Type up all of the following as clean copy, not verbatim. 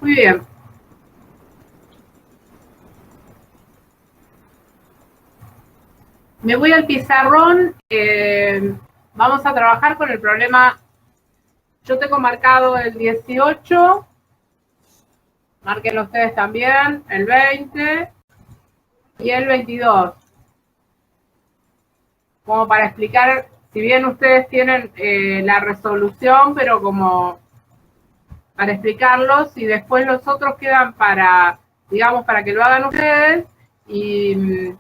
Muy bien. Me voy al pizarrón. Vamos a trabajar con el problema. Yo tengo marcado el 18. Márquenlo ustedes también. El 20 y el 22. Como para explicar, si bien ustedes tienen la resolución, pero como para explicarlos, y después los otros quedan para, digamos, para que lo hagan ustedes, y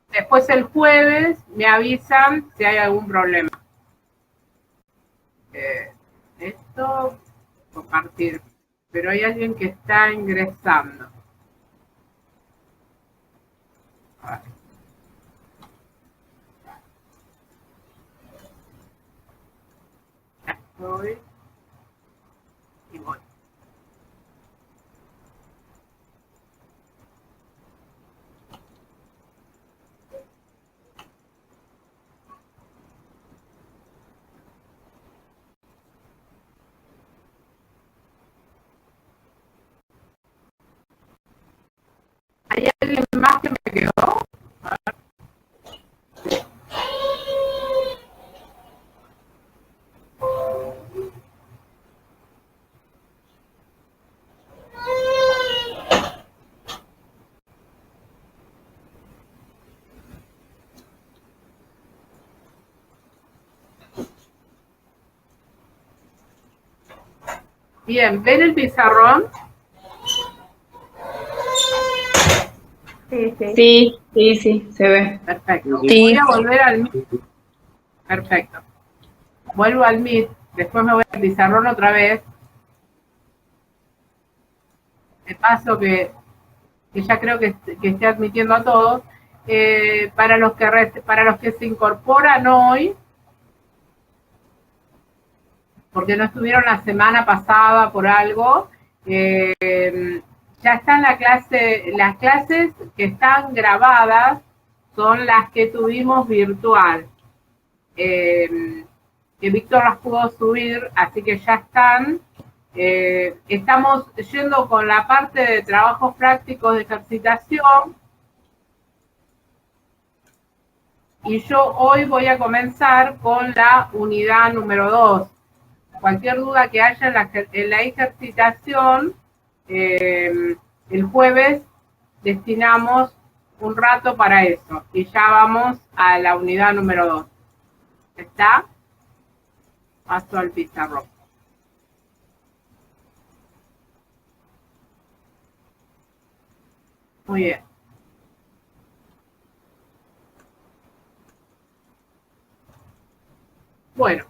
después el jueves me avisan si hay algún problema. Esto, compartir, pero hay alguien que está ingresando. A ver. Estoy y voy. ¿Hay alguien más que me quedó? A ver. Bien, ¿ven el pizarrón? Sí, se ve. Perfecto. Sí. Voy a volver al Meet. Perfecto. Vuelvo al Meet. Después me voy al pizarrón otra vez. De paso que ya creo que esté admitiendo a todos. Para los que se incorporan hoy, porque no estuvieron la semana pasada por algo, ya están las clases que están grabadas son las que tuvimos virtual, que Víctor las pudo subir, así que ya están. Estamos yendo con la parte de trabajos prácticos de ejercitación, y yo hoy voy a comenzar con la unidad número 2. Cualquier duda que haya en la ejercitación, el jueves destinamos un rato para eso. Y ya vamos a la unidad número 2. ¿Está? Paso al pizarrón. Muy bien. Bueno.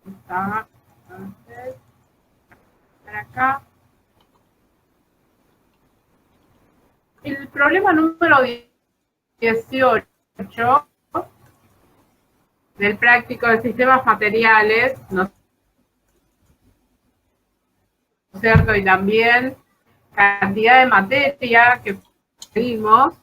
Está. Entonces, para acá. El problema número 18 del práctico de sistemas materiales, ¿no es cierto? Y también cantidad de materia que vimos.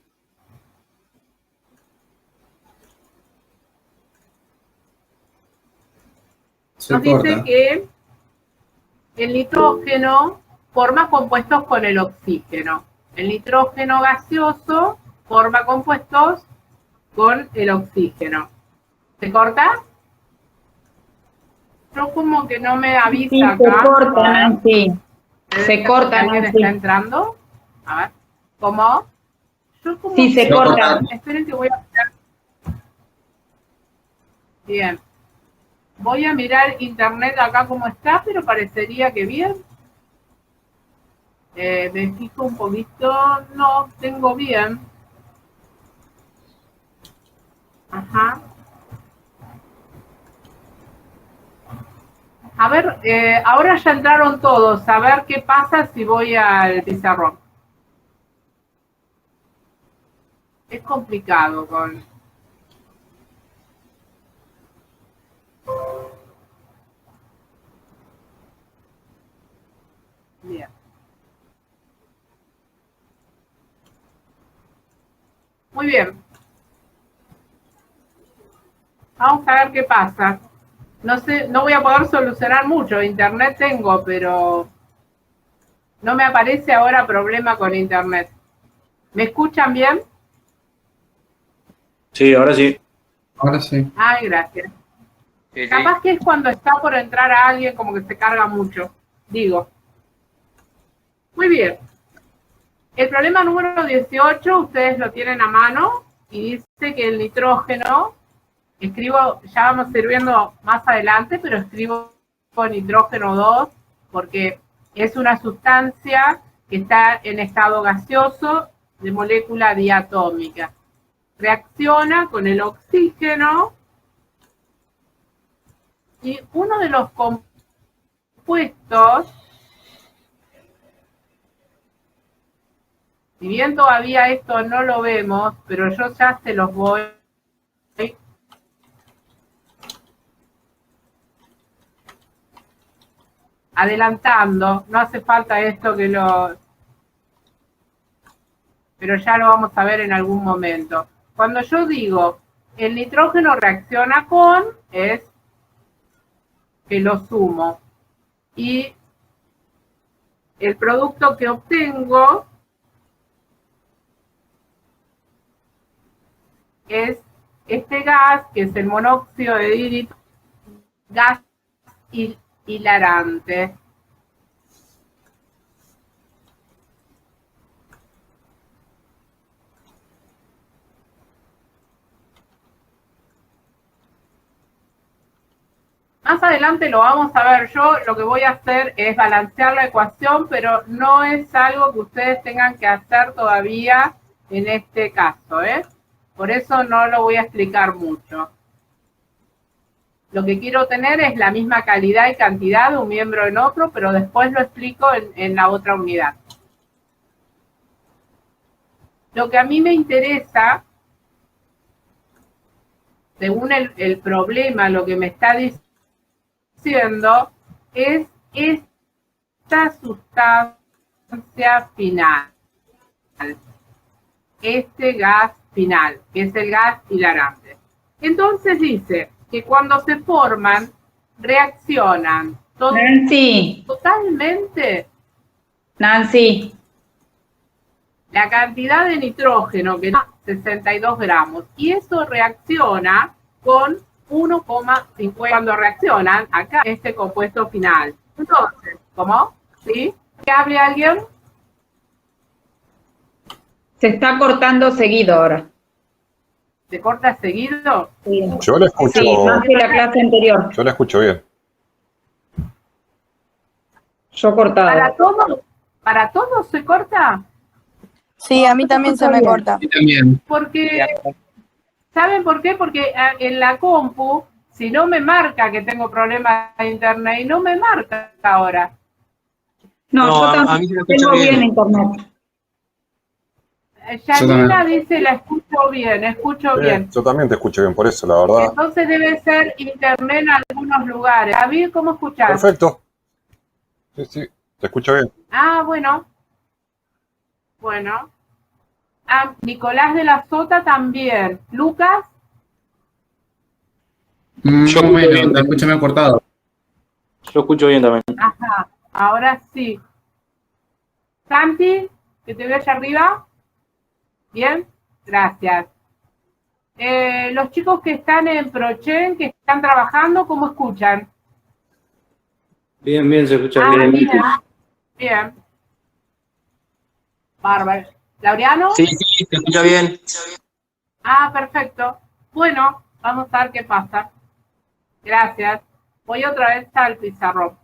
Nos dice que el nitrógeno forma compuestos con el oxígeno. El nitrógeno gaseoso forma compuestos con el oxígeno. ¿Se corta? Yo como que no me avisa Sí, acá. se corta, Nancy. Se corta, ¿Alguien Nancy. está entrando? A ver. ¿Cómo? Yo como sí, se corta. Esperen que voy a mirar. Bien. Voy a mirar internet acá cómo está, pero parecería que bien. Me fijo un poquito. No, tengo bien. Ajá. A ver, ahora ya entraron todos. A ver qué pasa si voy al pizarrón. Es complicado con... Bien. Muy bien. Vamos a ver qué pasa. No sé, no voy a poder solucionar mucho. Internet tengo, pero no me aparece ahora problema con internet. ¿Me escuchan bien? Sí, ahora sí. Ahora sí. Ay, gracias. Sí, sí. Capaz que es cuando está por entrar a alguien como que se carga mucho. Digo. Muy bien. El problema número 18, ustedes lo tienen a mano y dice que el nitrógeno, escribo, ya vamos a ir viendo más adelante, pero escribo nitrógeno 2 porque es una sustancia que está en estado gaseoso de molécula diatómica. Reacciona con el oxígeno y uno de los compuestos, si bien todavía esto no lo vemos, pero yo ya se los voy adelantando. No hace falta esto que lo... pero ya lo vamos a ver en algún momento. Cuando yo digo el nitrógeno reacciona con, es que lo sumo. Y el producto que obtengo es este gas, que es el monóxido de dídrico, gas hilarante. Más adelante lo vamos a ver. Yo lo que voy a hacer es balancear la ecuación, pero no es algo que ustedes tengan que hacer todavía en este caso, ¿eh? Por eso no lo voy a explicar mucho. Lo que quiero tener es la misma calidad y cantidad de un miembro en otro, pero después lo explico en la otra unidad. Lo que a mí me interesa, según el problema, lo que me está diciendo, es esta sustancia final, este gas final, que es el gas hilarante. Entonces dice que cuando se forman, reaccionan Nancy, totalmente Nancy, la cantidad de nitrógeno, que es 62 gramos, y eso reacciona con 1,50 cuando reaccionan acá este compuesto final. Entonces, ¿cómo? ¿Sí? ¿Que hable alguien? se está cortando seguido ahora. ¿Se corta seguido? Sí, Yo la escucho, sí, más que la clase anterior. yo la escucho bien. Yo cortado. ¿Para todos se corta? Sí, a mí también se me corta. Y también. Porque, ¿saben por qué? Porque en la compu, si no me marca que tengo problemas de internet, y no me marca ahora. No, No, yo a también mí se me escucha tengo bien bien. internet. Yanina dice, la escucho bien. Yo también te escucho bien, por eso, la verdad. Entonces debe ser internet en algunos lugares. David, ¿cómo escuchás? Perfecto. Sí, sí, te escucho bien. Ah, bueno. Bueno. Ah, Nicolás de la Sota también. Lucas, Más o menos, te escucho medio cortado. Yo escucho bien también. ajá, ahora sí. Santi, que te veo allá arriba. Bien, gracias. Los chicos que están en Prochen, que están trabajando, ¿cómo escuchan? Bien, bien, se escucha Ah, bien. bien. Bien. Bárbaro. ¿Laureano? Sí, sí, se escucha bien. Ah, perfecto. Bueno, vamos a ver qué pasa. Gracias. Voy otra vez al pizarrón.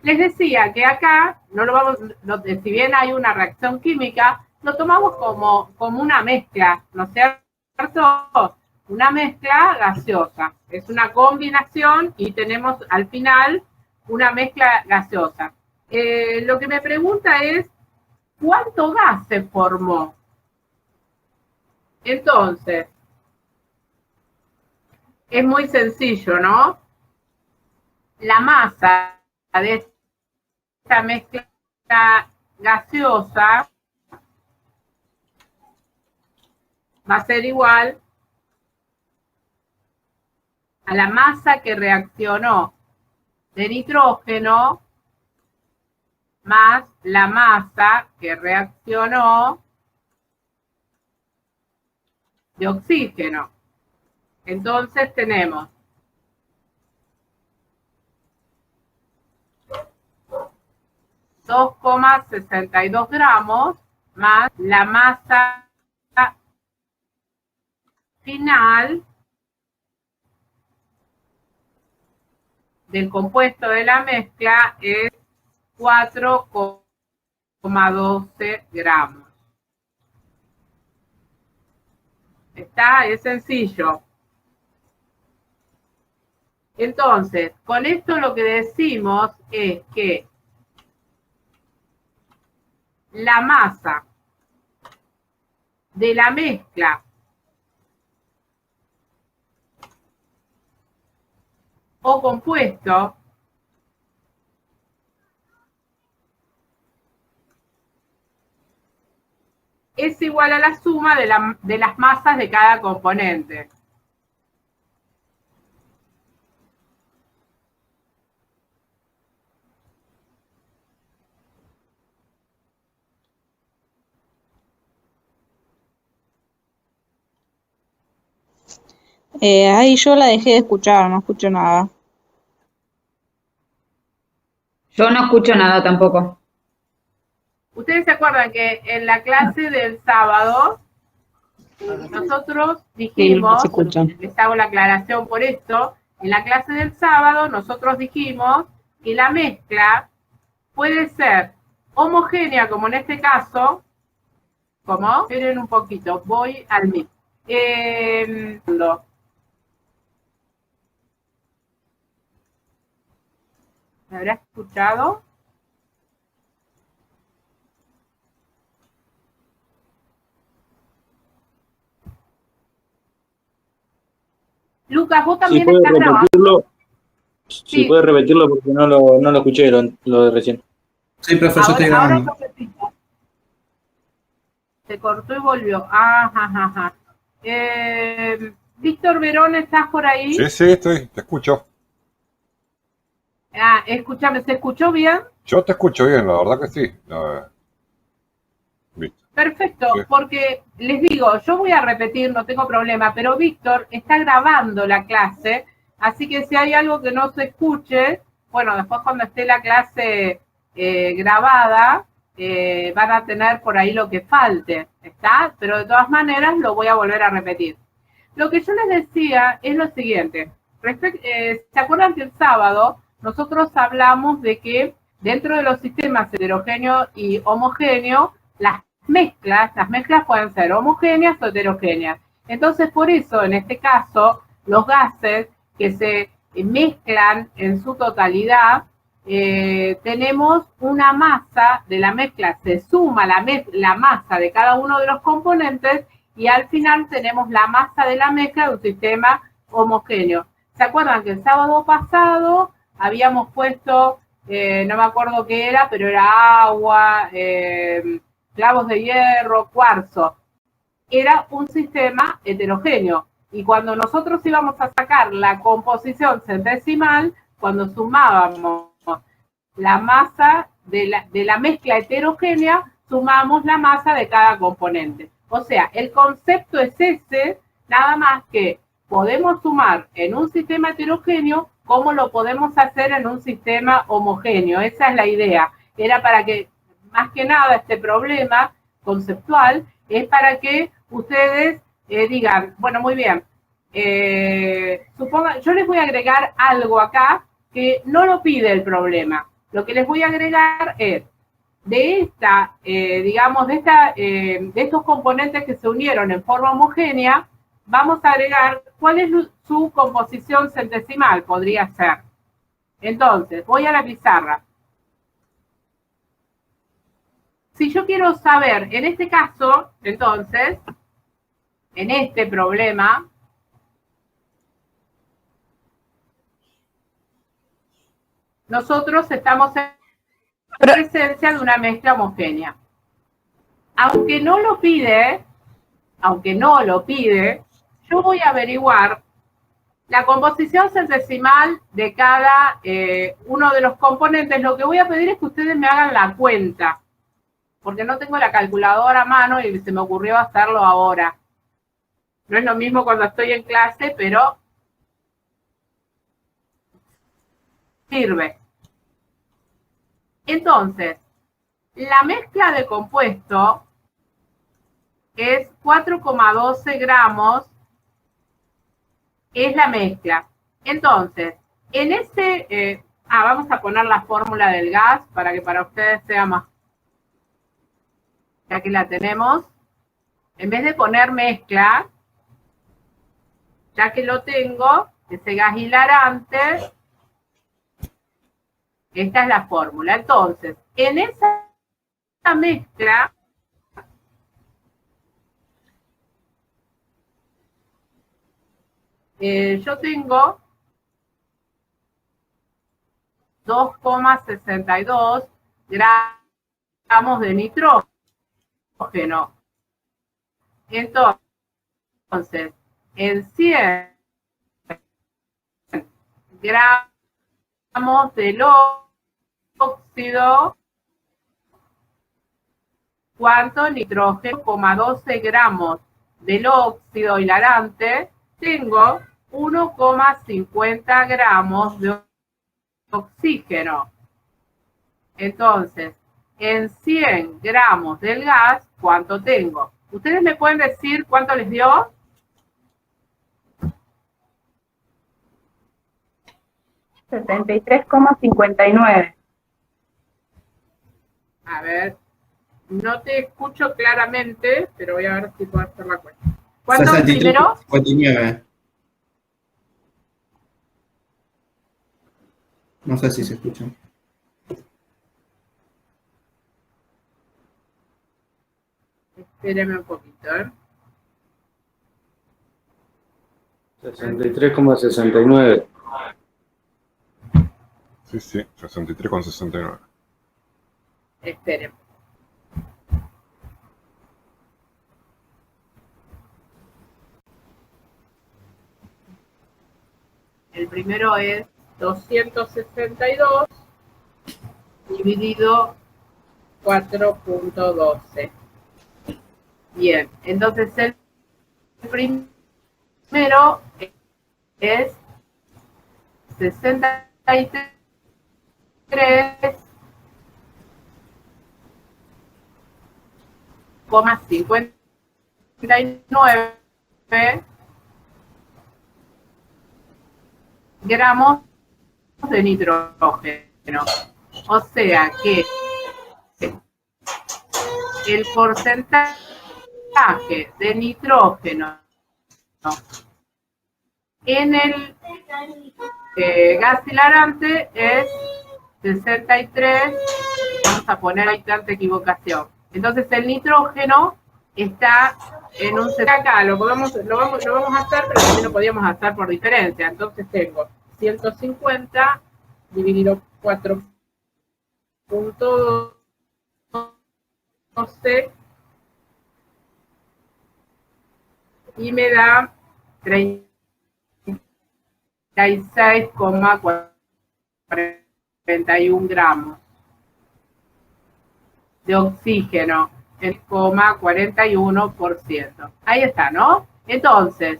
Les decía que acá, no lo vamos, si bien hay una reacción química, lo tomamos como una mezcla, ¿no es cierto? Una mezcla gaseosa. Es una combinación y tenemos al final una mezcla gaseosa. Lo que me pregunta es, ¿cuánto gas se formó? Entonces, es muy sencillo, ¿no? La masa de esta mezcla gaseosa va a ser igual a la masa que reaccionó de nitrógeno más la masa que reaccionó de oxígeno. Entonces tenemos 2,62 gramos más la masa final del compuesto de la mezcla es 4,12 gramos. ¿Está? Es sencillo. Entonces, con esto lo que decimos es que la masa de la mezcla o compuesto es igual a la suma de las masas de cada componente. Ahí yo la dejé de escuchar, no escucho nada. Yo no escucho nada tampoco. Ustedes se acuerdan que en la clase del sábado nosotros dijimos, les hago la aclaración por esto, en la clase del sábado nosotros dijimos que la mezcla puede ser homogénea, como en este caso, ¿cómo? Esperen un poquito, voy al mismo. ¿Me habrá escuchado? Lucas, vos también Si puede estás grabando. repetirlo, Sí. si puede repetirlo porque no lo escuché lo de recién. Sí, profe, yo estoy Ahora grabando. se cortó y volvió. Ajá. Víctor Verón, ¿estás por ahí? Sí, sí, te escucho. Escúchame, ¿se escuchó bien? Yo te escucho bien, la verdad que sí. Listo. Perfecto, Sí. porque les digo, yo voy a repetir, no tengo problema, pero Víctor está grabando la clase, así que si hay algo que no se escuche, bueno, después cuando esté la clase grabada, van a tener por ahí lo que falte, ¿está? Pero de todas maneras lo voy a volver a repetir. Lo que yo les decía es lo siguiente. ¿Se acuerdan que el sábado nosotros hablamos de que dentro de los sistemas heterogéneos y homogéneos, las mezclas pueden ser homogéneas o heterogéneas. Entonces, por eso, en este caso, los gases que se mezclan en su totalidad, tenemos una masa de la mezcla, se suma la masa de cada uno de los componentes y al final tenemos la masa de la mezcla de un sistema homogéneo. ¿Se acuerdan que el sábado pasado habíamos puesto, no me acuerdo qué era, pero era agua, clavos de hierro, cuarzo? Era un sistema heterogéneo. Y cuando nosotros íbamos a sacar la composición centesimal, cuando sumábamos la masa de la mezcla heterogénea, sumamos la masa de cada componente. O sea, el concepto es ese, nada más que podemos sumar en un sistema heterogéneo como lo podemos hacer en un sistema homogéneo. Esa es la idea. Era para que, más que nada, este problema conceptual es para que ustedes digan, bueno, muy bien, yo les voy a agregar algo acá que no lo pide el problema. Lo que les voy a agregar es, de estos componentes que se unieron en forma homogénea, vamos a agregar cuál es su composición centesimal, podría ser. Entonces, voy a la pizarra. Si yo quiero saber, en este caso, entonces, en este problema, nosotros estamos en presencia de una mezcla homogénea. Aunque no lo pide, yo voy a averiguar la composición centesimal de cada uno de los componentes. Lo que voy a pedir es que ustedes me hagan la cuenta, porque no tengo la calculadora a mano y se me ocurrió hacerlo ahora. No es lo mismo cuando estoy en clase, pero sirve. Entonces, la mezcla de compuesto es 4,12 gramos, es la mezcla. Entonces, en ese, vamos a poner la fórmula del gas para que para ustedes sea más, ya que la tenemos. En vez de poner mezcla, ya que lo tengo, ese gas hilarante, esta es la fórmula. Entonces, en esa mezcla, yo tengo 2,62 gramos de nitrógeno. Entonces, en 100 gramos del óxido, ¿cuánto nitrógeno? 12 gramos del óxido hilarante, tengo 1,50 gramos de oxígeno. Entonces, en 100 gramos del gas, ¿cuánto tengo? ¿Ustedes me pueden decir cuánto les dio? $73,59. A ver, no te escucho claramente, pero voy a ver si puedo hacer la cuenta. ¿Cuánto primero? 63,59. No sé si se escucha. Espéreme un poquito, 63,69. Sí, 63,69. Espérenme. El primero es 262 dividido 4,12. Bien, entonces el primero es 63,59 gramos de nitrógeno. O sea que el porcentaje de nitrógeno en el gas hilarante es 63, vamos a poner ahí tanta equivocación. Entonces el nitrógeno está en un acá, lo vamos a hacer, pero también lo podíamos hacer por diferencia. Entonces tengo 150 dividido 4,12 y me da 36,41 gramos de oxígeno, el 0,41%. Ahí está, ¿no? Entonces,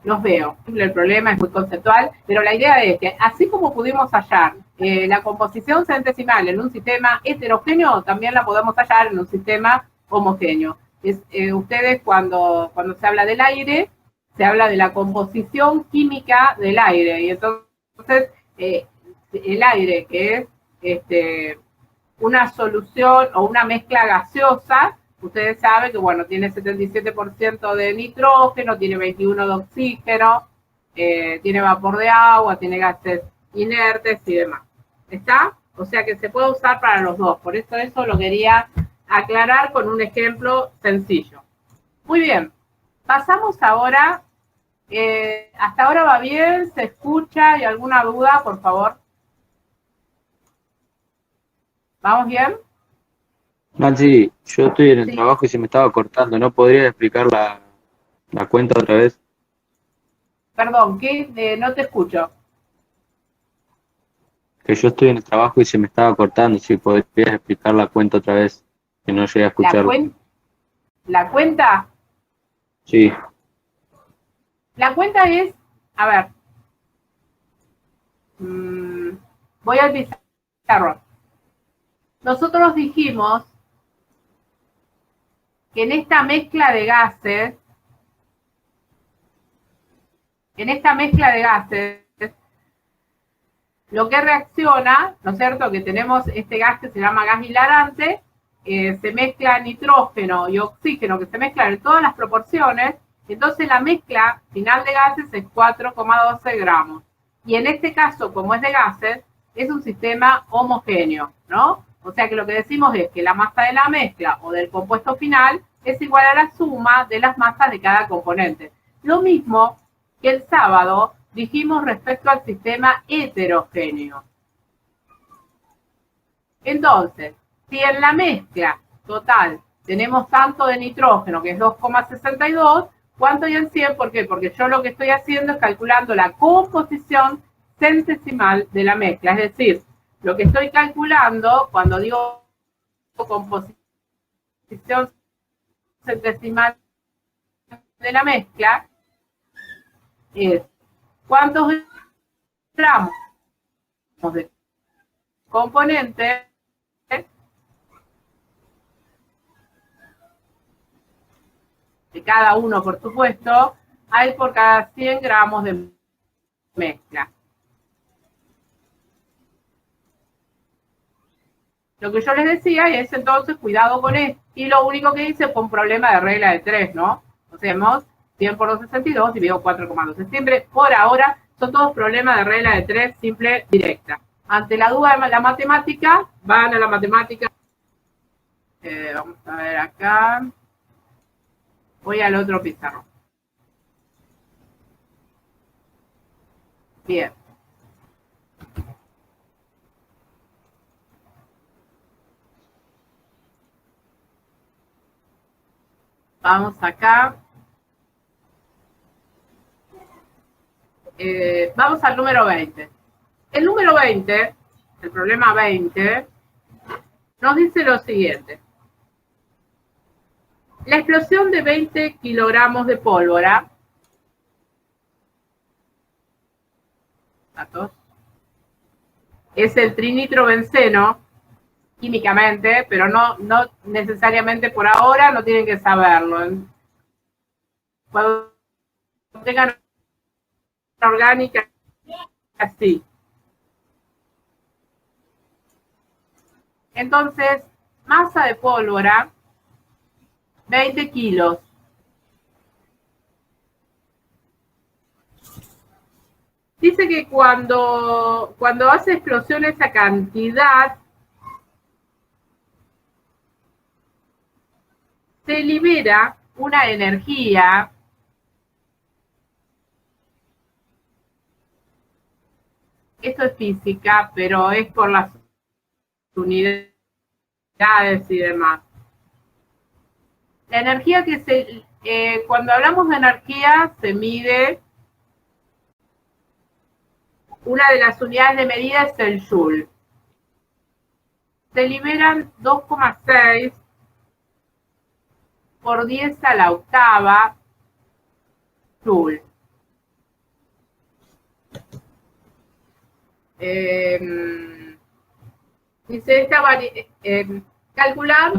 los veo. El problema es muy conceptual, pero la idea es que así como pudimos hallar la composición centesimal en un sistema heterogéneo, también la podemos hallar en un sistema homogéneo. Ustedes cuando se habla del aire, se habla de la composición química del aire, y entonces el aire, que es una solución o una mezcla gaseosa, ustedes saben que, bueno, tiene 77% de nitrógeno, tiene 21% de oxígeno, tiene vapor de agua, tiene gases inertes y demás. ¿Está? O sea que se puede usar para los dos. Por eso lo quería aclarar con un ejemplo sencillo. Muy bien. Pasamos ahora. ¿Hasta ahora va bien? ¿Se escucha? ¿Hay alguna duda, por favor? ¿Vamos bien? Nancy, yo estoy en el Sí. trabajo y se me estaba cortando. ¿No podría explicar la cuenta otra vez? Perdón, ¿qué? No te escucho. Que yo estoy en el trabajo y se me estaba cortando. Si podrías explicar la cuenta otra vez, que no llegué a escucharlo. La cuenta, Sí, la cuenta es, a ver, voy al pizarrón. Nosotros dijimos que en esta mezcla de gases, lo que reacciona, ¿no es cierto? Que tenemos este gas que se llama gas hilarante, se mezcla nitrógeno y oxígeno, que se mezclan en todas las proporciones, entonces la mezcla final de gases es 4,12 gramos. Y en este caso, como es de gases, es un sistema homogéneo, ¿no? O sea que lo que decimos es que la masa de la mezcla o del compuesto final es igual a la suma de las masas de cada componente. Lo mismo que el sábado dijimos respecto al sistema heterogéneo. Entonces, si en la mezcla total tenemos tanto de nitrógeno, que es 2,62, ¿cuánto hay en 100? ¿Por qué? Porque yo lo que estoy haciendo es calculando la composición centesimal de la mezcla. Es decir, lo que estoy calculando cuando digo composición centesimal de la mezcla es cuántos gramos de componente de cada uno, por supuesto, hay por cada 100 gramos de mezcla. Lo que yo les decía es entonces cuidado con esto. Y lo único que hice fue un problema de regla de 3, ¿no? O sea, hacemos 100 por 2,62 dividido 4,12. Siempre, por ahora, son todos problemas de regla de 3 simple, directa. Ante la duda de la matemática, van a la matemática. Vamos a ver acá. Voy al otro pizarrón. Bien. Vamos acá. Vamos al número 20. El número 20, el problema 20, nos dice lo siguiente. La explosión de 20 kilogramos de pólvora es el trinitrobenceno químicamente, pero no necesariamente por ahora, no tienen que saberlo. Cuando tengan una orgánica, así. Entonces, masa de pólvora, 20 kilos. Dice que cuando hace explosión esa cantidad, se libera una energía esto es física, pero es por las unidades y demás. La energía que cuando hablamos de energía se mide, una de las unidades de medida es el joule. Se liberan 2,6 por 10 a la octava joule. Dice calcular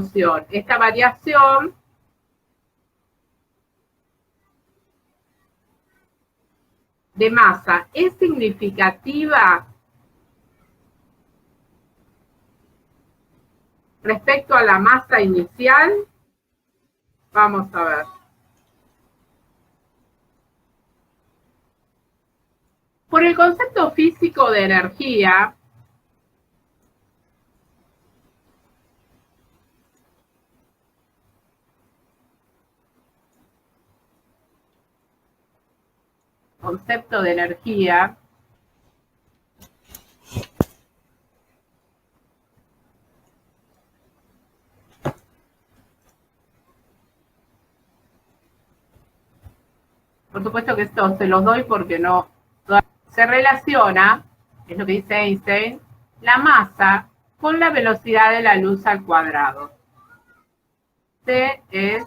esta variación de masa es significativa respecto a la masa inicial. Vamos a ver. Por el concepto físico de energía, Por supuesto que esto se los doy porque no se relaciona, es lo que dice Einstein, la masa con la velocidad de la luz al cuadrado. C es,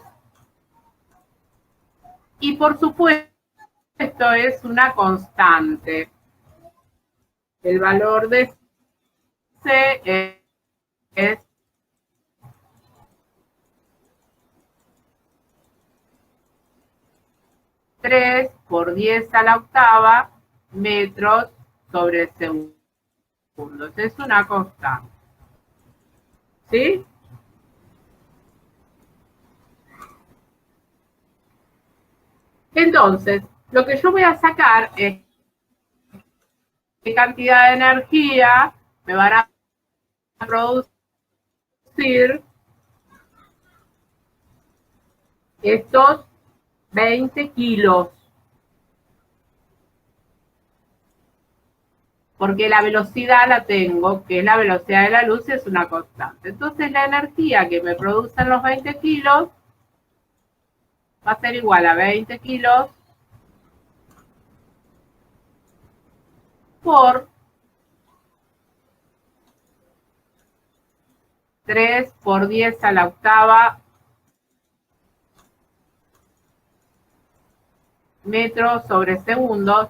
y por supuesto es una constante. El valor de C es 3 por 10 a la octava metros sobre segundo. Es una constante. ¿Sí? Entonces, lo que yo voy a sacar es qué cantidad de energía me van a producir estos 20 kilos. Porque la velocidad la tengo, que es la velocidad de la luz, es una constante. Entonces la energía que me producen los 20 kilos va a ser igual a 20 kilos por 3 por 10 a la octava metros sobre segundos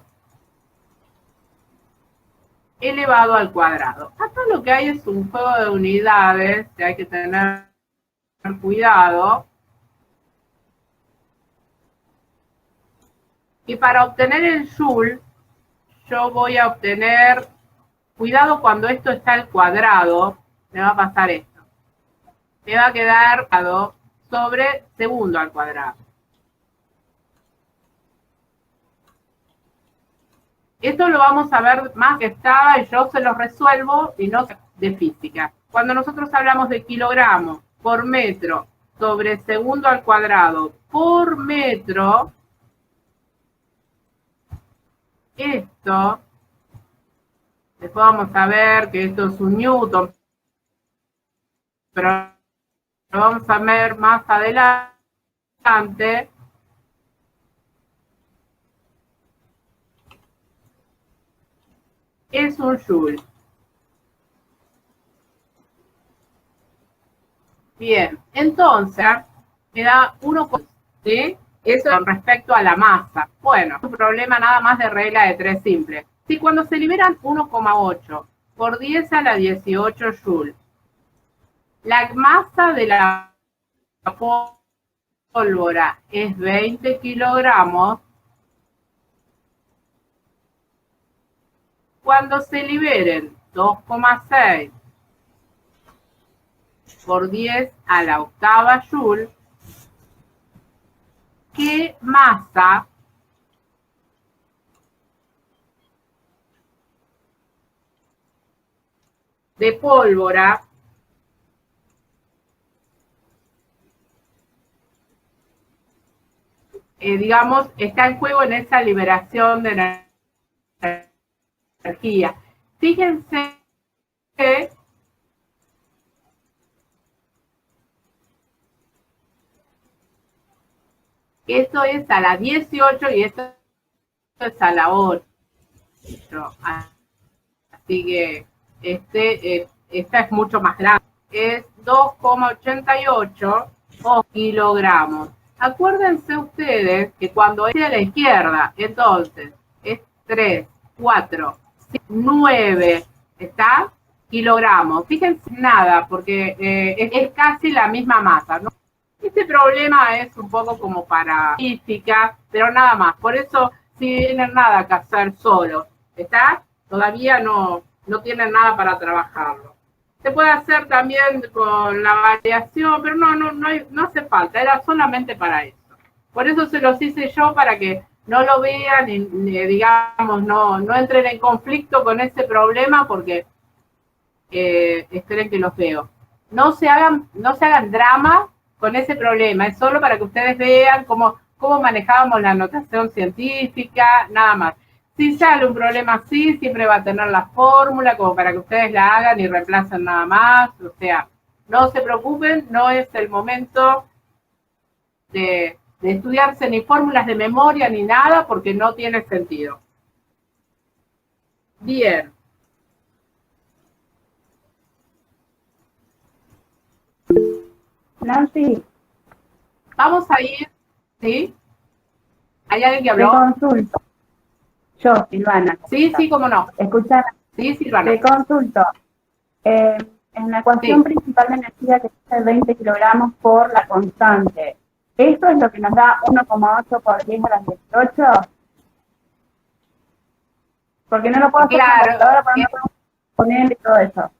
elevado al cuadrado. Acá lo que hay es un juego de unidades que hay que tener cuidado. Y para obtener el joule, yo voy a obtener, cuidado cuando esto está al cuadrado, me va a pasar esto. Me va a quedar sobre segundo al cuadrado. Esto lo vamos a ver más que estaba y yo se lo resuelvo y no de física. Cuando nosotros hablamos de kilogramos por metro sobre segundo al cuadrado por metro, esto, después vamos a ver que esto es un newton, pero lo vamos a ver más adelante. Es un joule. Bien, entonces me da 1, ¿sí? Eso con respecto a la masa. Bueno, un problema nada más de regla de 3 simple. Si cuando se liberan 1,8 por 10 a la 18 joule, la masa de la pólvora es 20 kilogramos, cuando se liberen 2,6 por 10 a la octava joule, ¿qué masa de pólvora digamos, está en juego en esa liberación de energía? Fíjense que esto es a la 18 y esto es a la 8. Así que esta es mucho más grande. Es 2,88 kilogramos. Acuérdense ustedes que cuando es a la izquierda, entonces es 3, 4, 5, 9, ¿está? Kilogramos. Fíjense nada, porque es casi la misma masa, ¿no? Este problema es un poco como para física, pero nada más. Por eso, si tienen nada que hacer solo, ¿está? Todavía no tienen nada para trabajarlo. Se puede hacer también con la variación, pero no hace falta, era solamente para eso. Por eso se los hice yo, para que no lo vean y digamos, no entren en conflicto con ese problema, porque esperen que los veo. No se hagan drama con ese problema, es solo para que ustedes vean cómo manejábamos la notación científica, nada más. Si sale un problema así, siempre va a tener la fórmula como para que ustedes la hagan y reemplacen nada más. O sea, no se preocupen, no es el momento de de estudiarse ni fórmulas de memoria ni nada porque no tiene sentido. Bien. Nancy, Vamos a ir, ¿sí? ¿Hay alguien que te habló? consulto. Yo, Silvana. Sí, sí, cómo no. Escucha, Sí, Silvana. te consulto. En la ecuación Sí. principal de energía que dice 20 kilogramos por la constante, ¿esto es lo que nos da 1,8 por 10 a la 18? Porque no lo puedo hacer Claro, con computadora, pero no puedo poner y todo eso.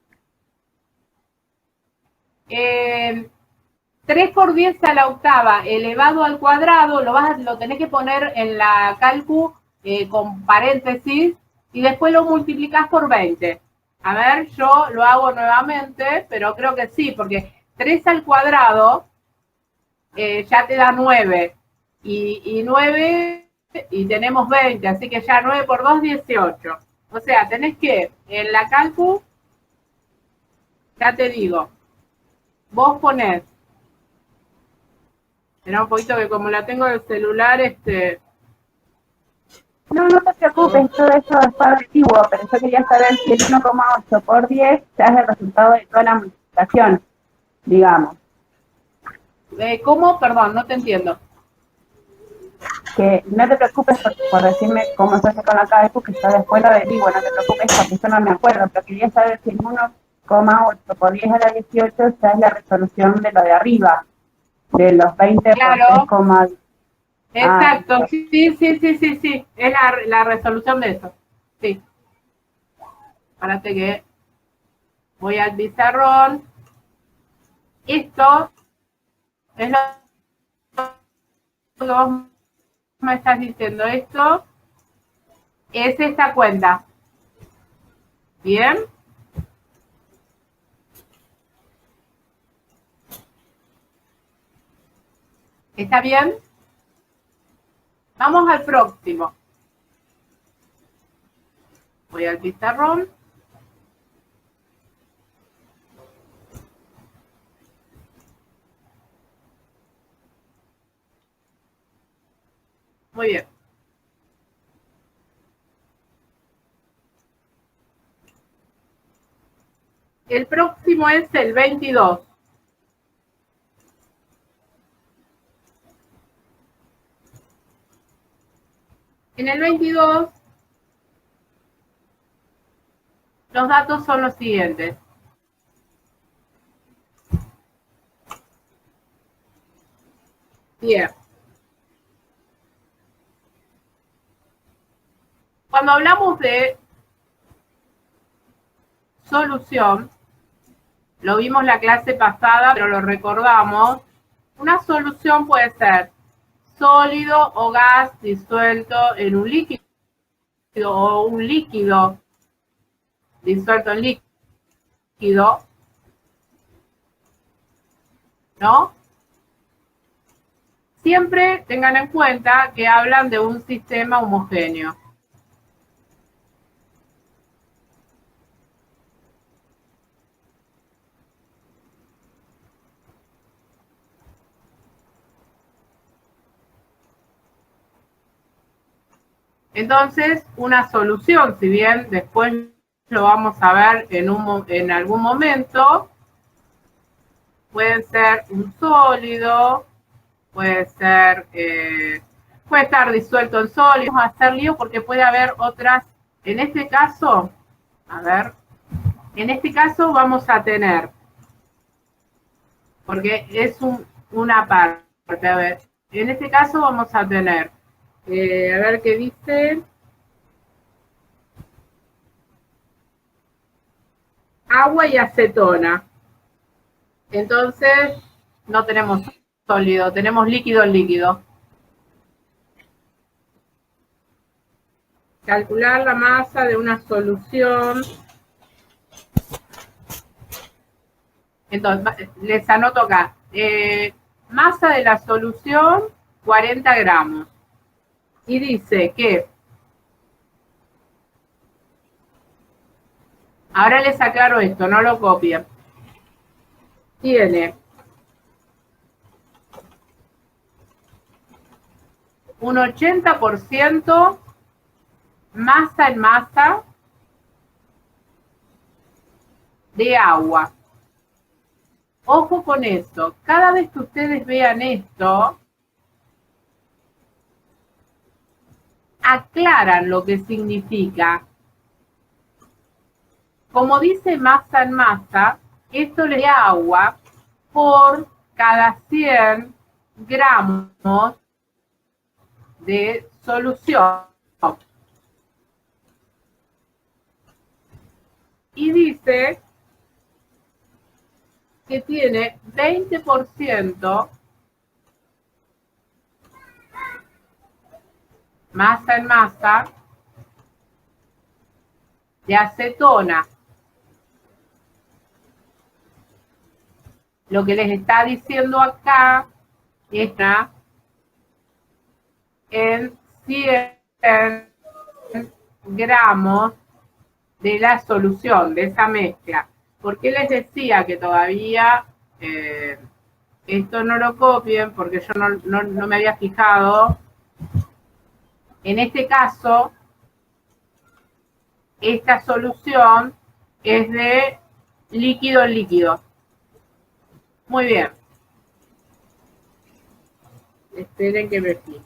3 por 10 a la octava elevado al cuadrado, lo tenés que poner en la calcu con paréntesis y después lo multiplicás por 20. A ver, yo lo hago nuevamente, pero creo que sí, porque 3 al cuadrado ya te da 9. Y 9, y tenemos 20, así que ya 9 por 2, 18. O sea, tenés que, en la calcu, ya te digo, vos ponés, espera un poquito que como la tengo en el celular, No, no te preocupes, todo eso es para antiguo, pero yo quería saber si el 1,8 por 10 ya es el resultado de toda la multiplicación, digamos. ¿cómo? Perdón, no te entiendo. Que no te preocupes por decirme cómo se hace con la calcu, que yo después lo averiguo, no te preocupes porque yo no me acuerdo, pero quería saber si el 1,8 por 10 a la 18 ya es la resolución de lo de arriba, de los 20 Claro. por 3,10. Exacto, sí, es la resolución de eso. Sí. Espérate que voy al pizarrón. Esto es lo que vos me estás diciendo. Esto es esta cuenta. ¿Bien? ¿Está bien? Vamos al próximo. Voy al pizarrón. Muy bien. El próximo es el 22. En el 22, los datos son los siguientes. Bien. Cuando hablamos de solución, lo vimos la clase pasada, pero lo recordamos, una solución puede ser sólido o gas disuelto en un líquido o un líquido disuelto en líquido, ¿no? Siempre tengan en cuenta que hablan de un sistema homogéneo. Entonces, una solución, si bien después lo vamos a ver en algún momento, puede ser un sólido, puede estar disuelto en sólido, vamos a hacer lío porque puede haber otras. En este caso, a ver, en este caso vamos a tener, porque es una parte, a ver, en este caso vamos a tener, a ver qué dice, agua y acetona. Entonces, no tenemos sólido, tenemos líquido en líquido. Calcular la masa de una solución. Entonces, les anoto acá. Masa de la solución, 40 gramos. Y dice que, ahora les aclaro esto, no lo copien. Tiene un 80% masa en masa de agua. Ojo con esto, cada vez que ustedes vean esto, aclaran lo que significa. Como dice masa en masa, esto le da agua por cada 100 gramos de solución. Y dice que tiene 20% masa en masa de acetona. Lo que les está diciendo acá está en 100 gramos de la solución, de esa mezcla. ¿Por qué les decía que todavía esto no lo copien? Porque yo no me había fijado. En este caso, esta solución es de líquido en líquido. Muy bien. Esperen que me fijo.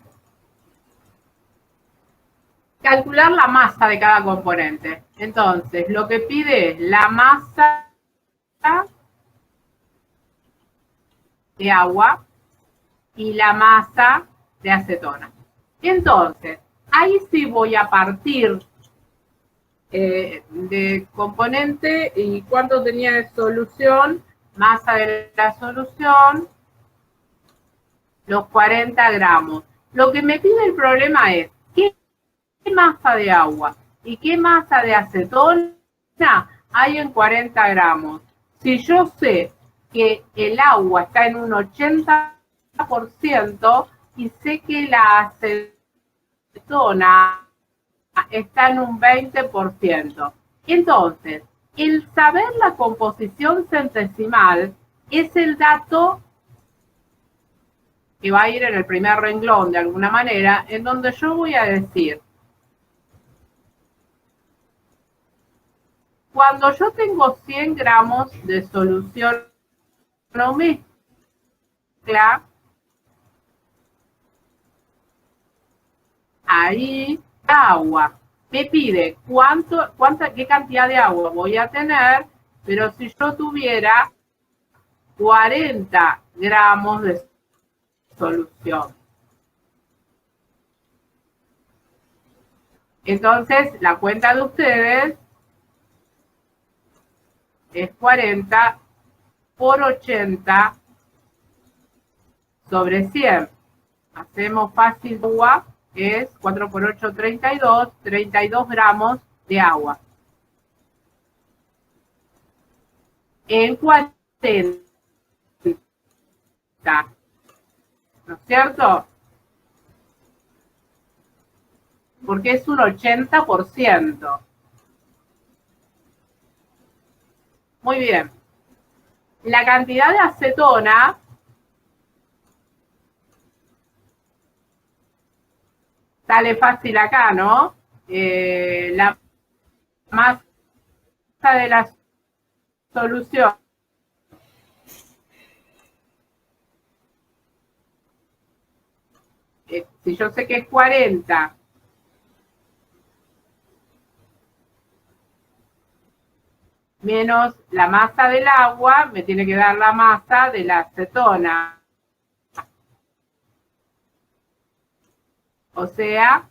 Calcular la masa de cada componente. Entonces, lo que pide es la masa de agua y la masa de acetona. Entonces, ahí sí voy a partir de componente y cuánto tenía de solución, masa de la solución, los 40 gramos. Lo que me pide el problema es, ¿qué masa de agua y qué masa de acetona hay en 40 gramos? Si yo sé que el agua está en un 80% y sé que la acetona está en un 20%. Entonces, el saber la composición centesimal es el dato que va a ir en el primer renglón de alguna manera, en donde yo voy a decir, cuando yo tengo 100 gramos de solución no mezcla, ahí agua. Me pide qué cantidad de agua voy a tener, pero si yo tuviera 40 gramos de solución. Entonces, la cuenta de ustedes es 40 por 80 sobre 100. Hacemos fácil agua, es 4 por 8, 32, 32 gramos de agua. En 40, ¿no es cierto? Porque es un 80%. Muy bien. La cantidad de acetona sale fácil acá, ¿no? La masa de la solución si yo sé que es 40 menos la masa del agua, me tiene que dar la masa de la acetona. O sea,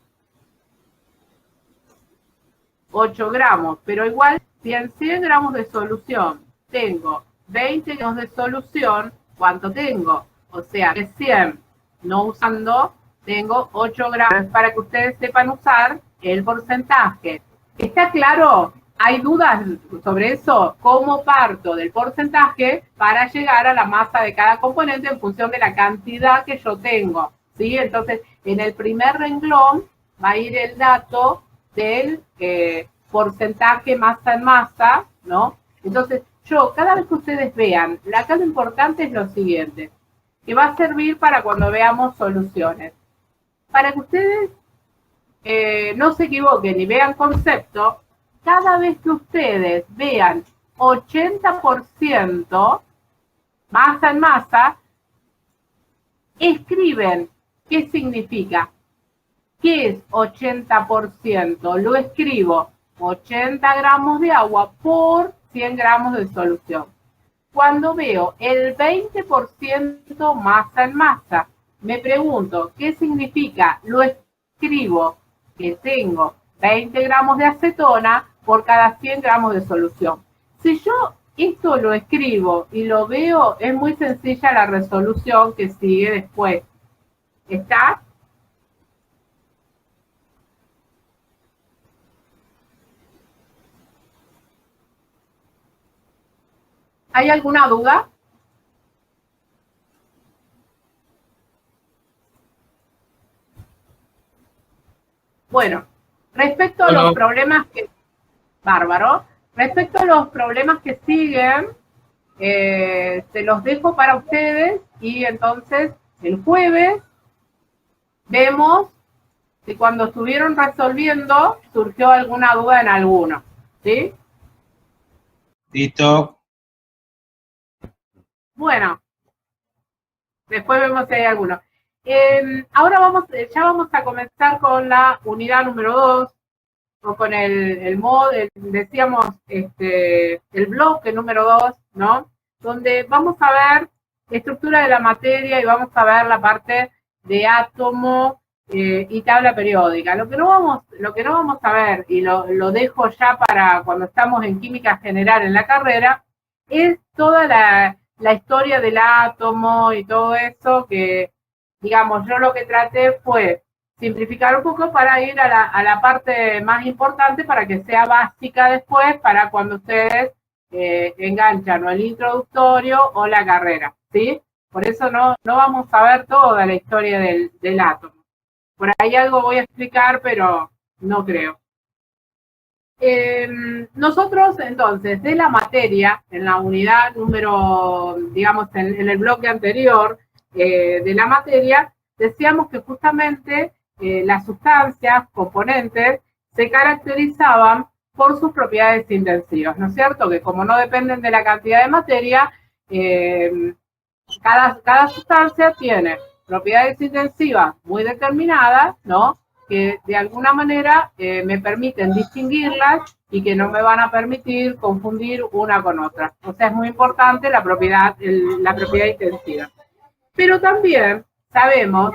8 gramos, pero igual, si en 100 gramos de solución tengo 20 gramos de solución, ¿cuánto tengo? O sea, de 100 no usando, tengo 8 gramos para que ustedes sepan usar el porcentaje. ¿Está claro? ¿Hay dudas sobre eso? ¿Cómo parto del porcentaje para llegar a la masa de cada componente en función de la cantidad que yo tengo? ¿Sí? Entonces, en el primer renglón va a ir el dato del porcentaje masa en masa, ¿no? Entonces, yo, cada vez que ustedes vean, acá lo importante es lo siguiente, que va a servir para cuando veamos soluciones. para que ustedes no se equivoquen y vean concepto, cada vez que ustedes vean 80% masa en masa, escriben qué significa. ¿Qué es 80%? Lo escribo 80 gramos de agua por 100 gramos de solución. Cuando veo el 20% masa en masa, me pregunto, ¿qué significa? Lo escribo que tengo 20 gramos de acetona por cada 100 gramos de solución. Si yo esto lo escribo y lo veo, es muy sencilla la resolución que sigue después. ¿Está? ¿Hay alguna duda? Bueno, respecto a los problemas que... Bárbaro. Respecto a los problemas que siguen, se los dejo para ustedes y entonces el jueves vemos si cuando estuvieron resolviendo surgió alguna duda en alguno. ¿Sí? Listo. Bueno, después vemos si hay alguno. Ahora ya vamos a comenzar con la unidad número 2, o con el decíamos, el bloque número 2, ¿no? Donde vamos a ver estructura de la materia y vamos a ver la parte de átomo y tabla periódica. Lo que no vamos a ver, y lo dejo ya para cuando estamos en química general en la carrera, es toda la historia del átomo y todo eso que, digamos, yo lo que traté fue simplificar un poco para ir a la parte más importante para que sea básica después para cuando ustedes enganchan o el introductorio o la carrera, ¿sí? Por eso no vamos a ver toda la historia del átomo. Por ahí algo voy a explicar, pero no creo. Nosotros, entonces, de la materia, en la unidad número, digamos, en el bloque anterior de la materia, decíamos que justamente las sustancias, componentes, se caracterizaban por sus propiedades intensivas, ¿no es cierto? Que como no dependen de la cantidad de materia, cada sustancia tiene propiedades intensivas muy determinadas, ¿no? Que de alguna manera me permiten distinguirlas y que no me van a permitir confundir una con otra. O sea, es muy importante la propiedad intensiva. Pero también sabemos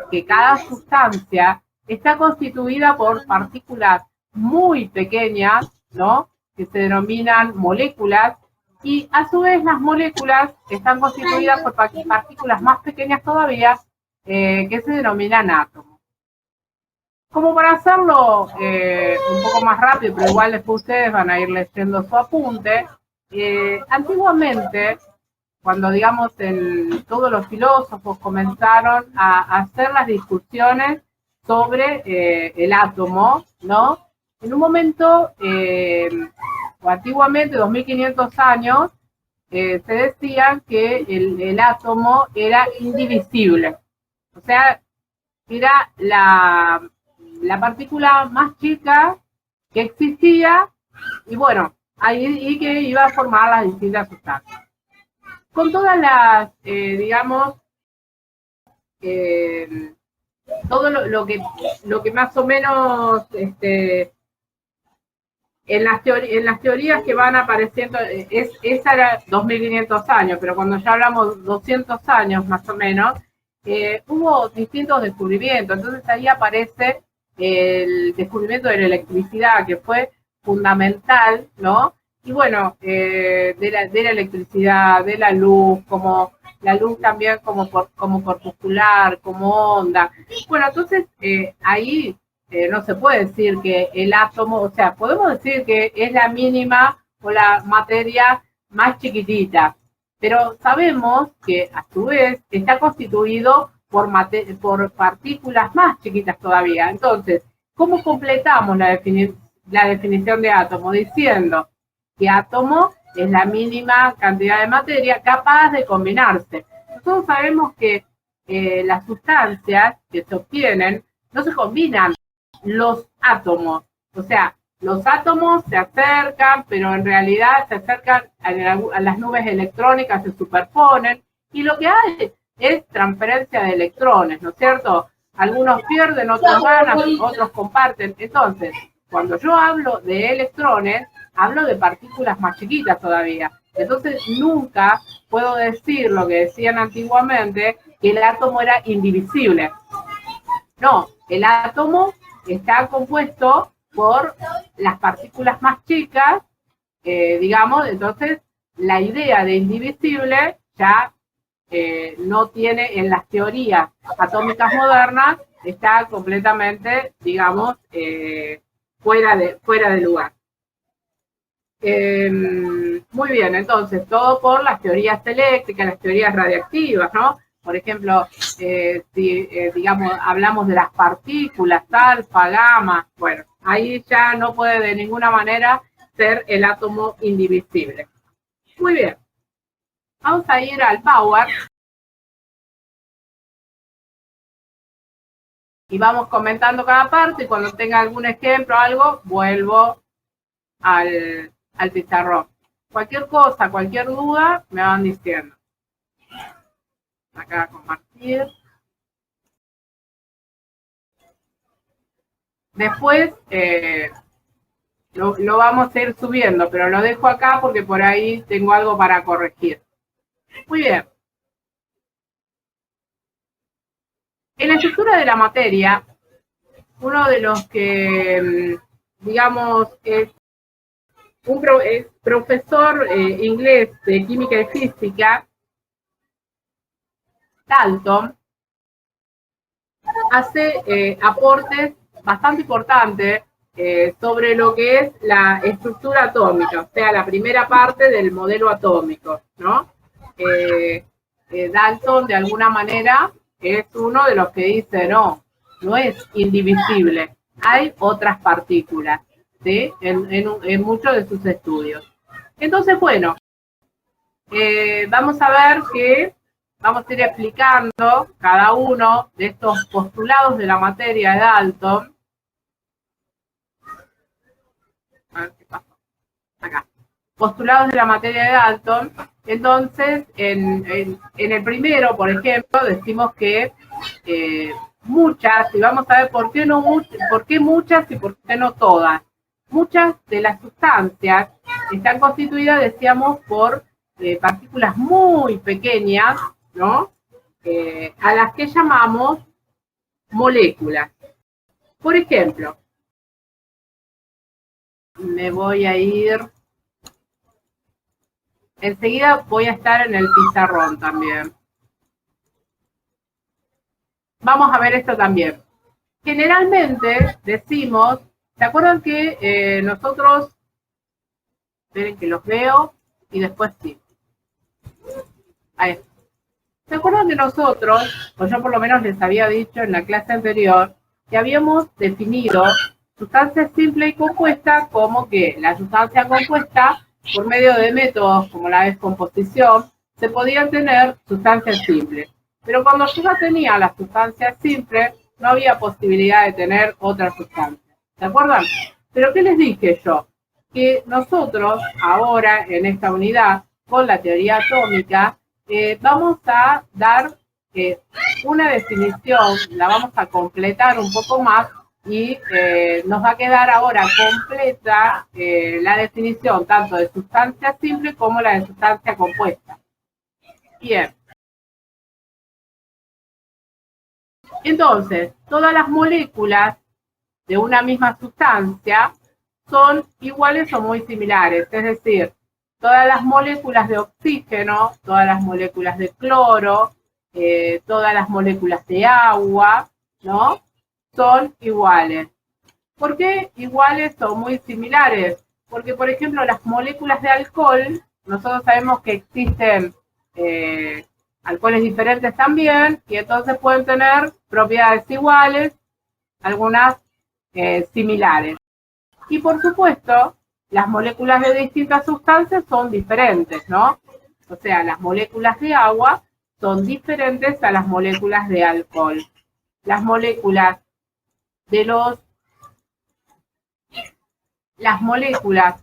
que cada sustancia está constituida por partículas muy pequeñas, ¿no? Que se denominan moléculas, y a su vez las moléculas están constituidas por partículas más pequeñas todavía, que se denominan átomos. Como para hacerlo un poco más rápido, pero igual después ustedes van a ir leyendo su apunte, antiguamente, cuando, digamos, todos los filósofos comenzaron a hacer las discusiones sobre el átomo, ¿no? En un momento, o antiguamente, 2500 años, se decía que el átomo era indivisible. O sea, era la partícula más chica que existía y, bueno, ahí que iba a formar las distintas sustancias. Con todas las, digamos, todo lo que más o menos en las teorías que van apareciendo, esa era 2500 años, pero cuando ya hablamos 200 años más o menos, hubo distintos descubrimientos. Entonces ahí aparece el descubrimiento de la electricidad, que fue fundamental, ¿no? Y bueno, de la electricidad, de la luz, como la luz también como corpuscular, como onda. Bueno, entonces ahí no se puede decir que el átomo, o sea, podemos decir que es la mínima o la materia más chiquitita, pero sabemos que a su vez está constituido por partículas más chiquitas todavía. Entonces, ¿cómo completamos la definición de átomo? Diciendo que átomo es la mínima cantidad de materia capaz de combinarse. Nosotros sabemos que las sustancias que se obtienen, no se combinan los átomos. O sea, los átomos se acercan, pero en realidad se acercan a las nubes electrónicas, se superponen, y lo que hay es transferencia de electrones, ¿no es cierto? Algunos pierden, otros ganan, otros comparten. Entonces, cuando yo hablo de electrones, hablo de partículas más chiquitas todavía. Entonces, nunca puedo decir lo que decían antiguamente, que el átomo era indivisible. No, el átomo está compuesto por las partículas más chicas, digamos, entonces la idea de indivisible ya no tiene en las teorías atómicas modernas, está completamente, digamos, fuera de lugar. Muy bien, entonces, todo por las teorías eléctricas, las teorías radiactivas, ¿no? Por ejemplo, si, digamos, hablamos de las partículas, alfa, gamma, bueno, ahí ya no puede de ninguna manera ser el átomo indivisible. Muy bien. Vamos a ir al Power. Y vamos comentando cada parte, y cuando tenga algún ejemplo o algo, vuelvo al pizarrón. Cualquier cosa, cualquier duda, me van diciendo. Acá compartir. Después lo vamos a ir subiendo, pero lo dejo acá porque por ahí tengo algo para corregir. Muy bien. En la estructura de la materia, uno de los que, digamos, es un profesor inglés de química y física, Dalton, hace aportes bastante importantes sobre lo que es la estructura atómica, o sea, la primera parte del modelo atómico, ¿no? Dalton, de alguna manera, es uno de los que dice, no es indivisible, hay otras partículas, ¿sí? En muchos de sus estudios. Entonces, bueno, vamos a ver que vamos a ir explicando cada uno de estos postulados de la materia de Dalton. A ver qué pasa. Acá. Postulados de la materia de Dalton. Entonces, en el primero, por ejemplo, decimos que muchas, y vamos a ver por qué muchas y por qué no todas. Muchas de las sustancias están constituidas, decíamos, por partículas muy pequeñas, ¿no? A las que llamamos moléculas. Por ejemplo, me voy a ir, enseguida voy a estar en el pizarrón también. Vamos a ver esto también. Generalmente decimos, ¿se acuerdan que nosotros, esperen que los veo y después sí? Ahí está. ¿Se acuerdan que nosotros, o yo por lo menos les había dicho en la clase anterior, que habíamos definido sustancia simple y compuesta como que la sustancia compuesta, por medio de métodos como la descomposición, se podían tener sustancias simples? Pero cuando yo ya tenía las sustancias simples, no había posibilidad de tener otras sustancias. ¿Se acuerdan? Pero ¿qué les dije yo? Que nosotros, ahora en esta unidad, con la teoría atómica, vamos a dar una definición, la vamos a completar un poco más y nos va a quedar ahora completa la definición tanto de sustancia simple como la de sustancia compuesta. Bien. Entonces, todas las moléculas de una misma sustancia son iguales o muy similares, es decir, todas las moléculas de oxígeno, todas las moléculas de cloro, todas las moléculas de agua, ¿no? Son iguales. ¿Por qué iguales o muy similares? Porque, por ejemplo, las moléculas de alcohol, nosotros sabemos que existen alcoholes diferentes también, y entonces pueden tener propiedades iguales, algunas similares. Y por supuesto, las moléculas de distintas sustancias son diferentes, ¿no? O sea, las moléculas de agua son diferentes a las moléculas de alcohol. Las moléculas,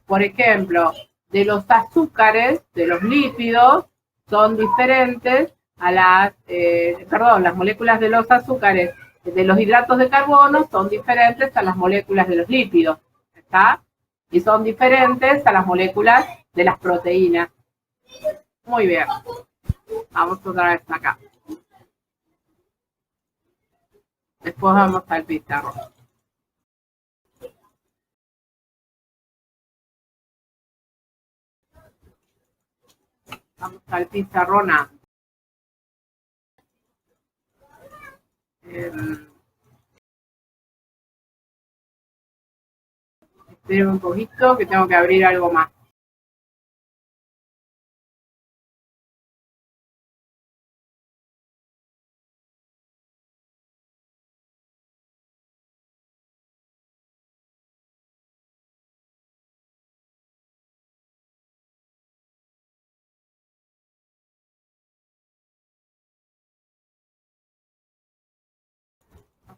por ejemplo, de los azúcares, de los lípidos, son diferentes a las moléculas de los azúcares, de los hidratos de carbono, son diferentes a las moléculas de los lípidos, ¿está? Y son diferentes a las moléculas de las proteínas. Muy bien. Vamos otra vez acá. Después vamos al pizarrón. Vamos al pizarrón A. Esperen un poquito que tengo que abrir algo más.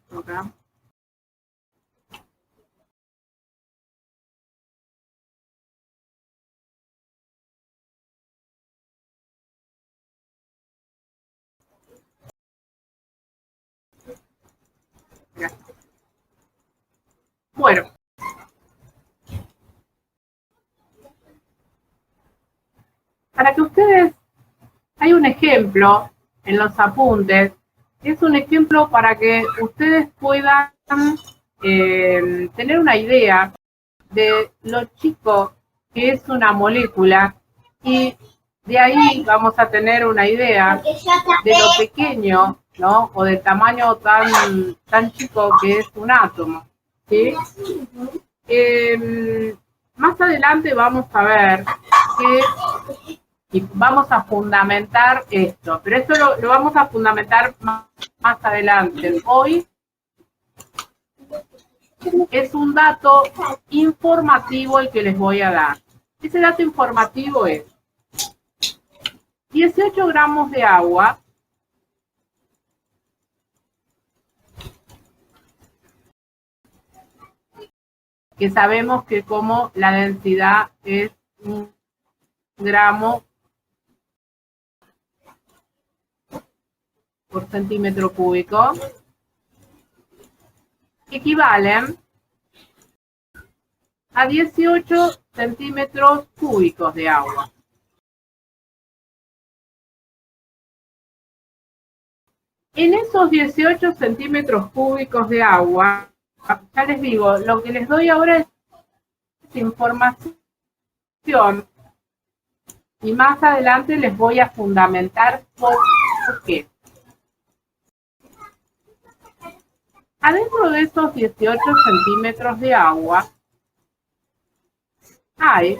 Acá. Bueno. Para que ustedes, hay un ejemplo en los apuntes, es un ejemplo para que ustedes puedan tener una idea de lo chico que es una molécula y de ahí vamos a tener una idea de lo pequeño, ¿no? O del tamaño tan chico que es un átomo, ¿sí? Más adelante vamos a ver y vamos a fundamentar esto, pero esto lo vamos a fundamentar más adelante. Hoy es un dato informativo el que les voy a dar. Ese dato informativo es 18 gramos de agua que sabemos que como la densidad es 1 gramo por centímetro cúbico, equivalen a 18 centímetros cúbicos de agua. En esos 18 centímetros cúbicos de agua, ya les digo, lo que les doy ahora es información y más adelante les voy a fundamentar por qué. Adentro de esos 18 centímetros de agua hay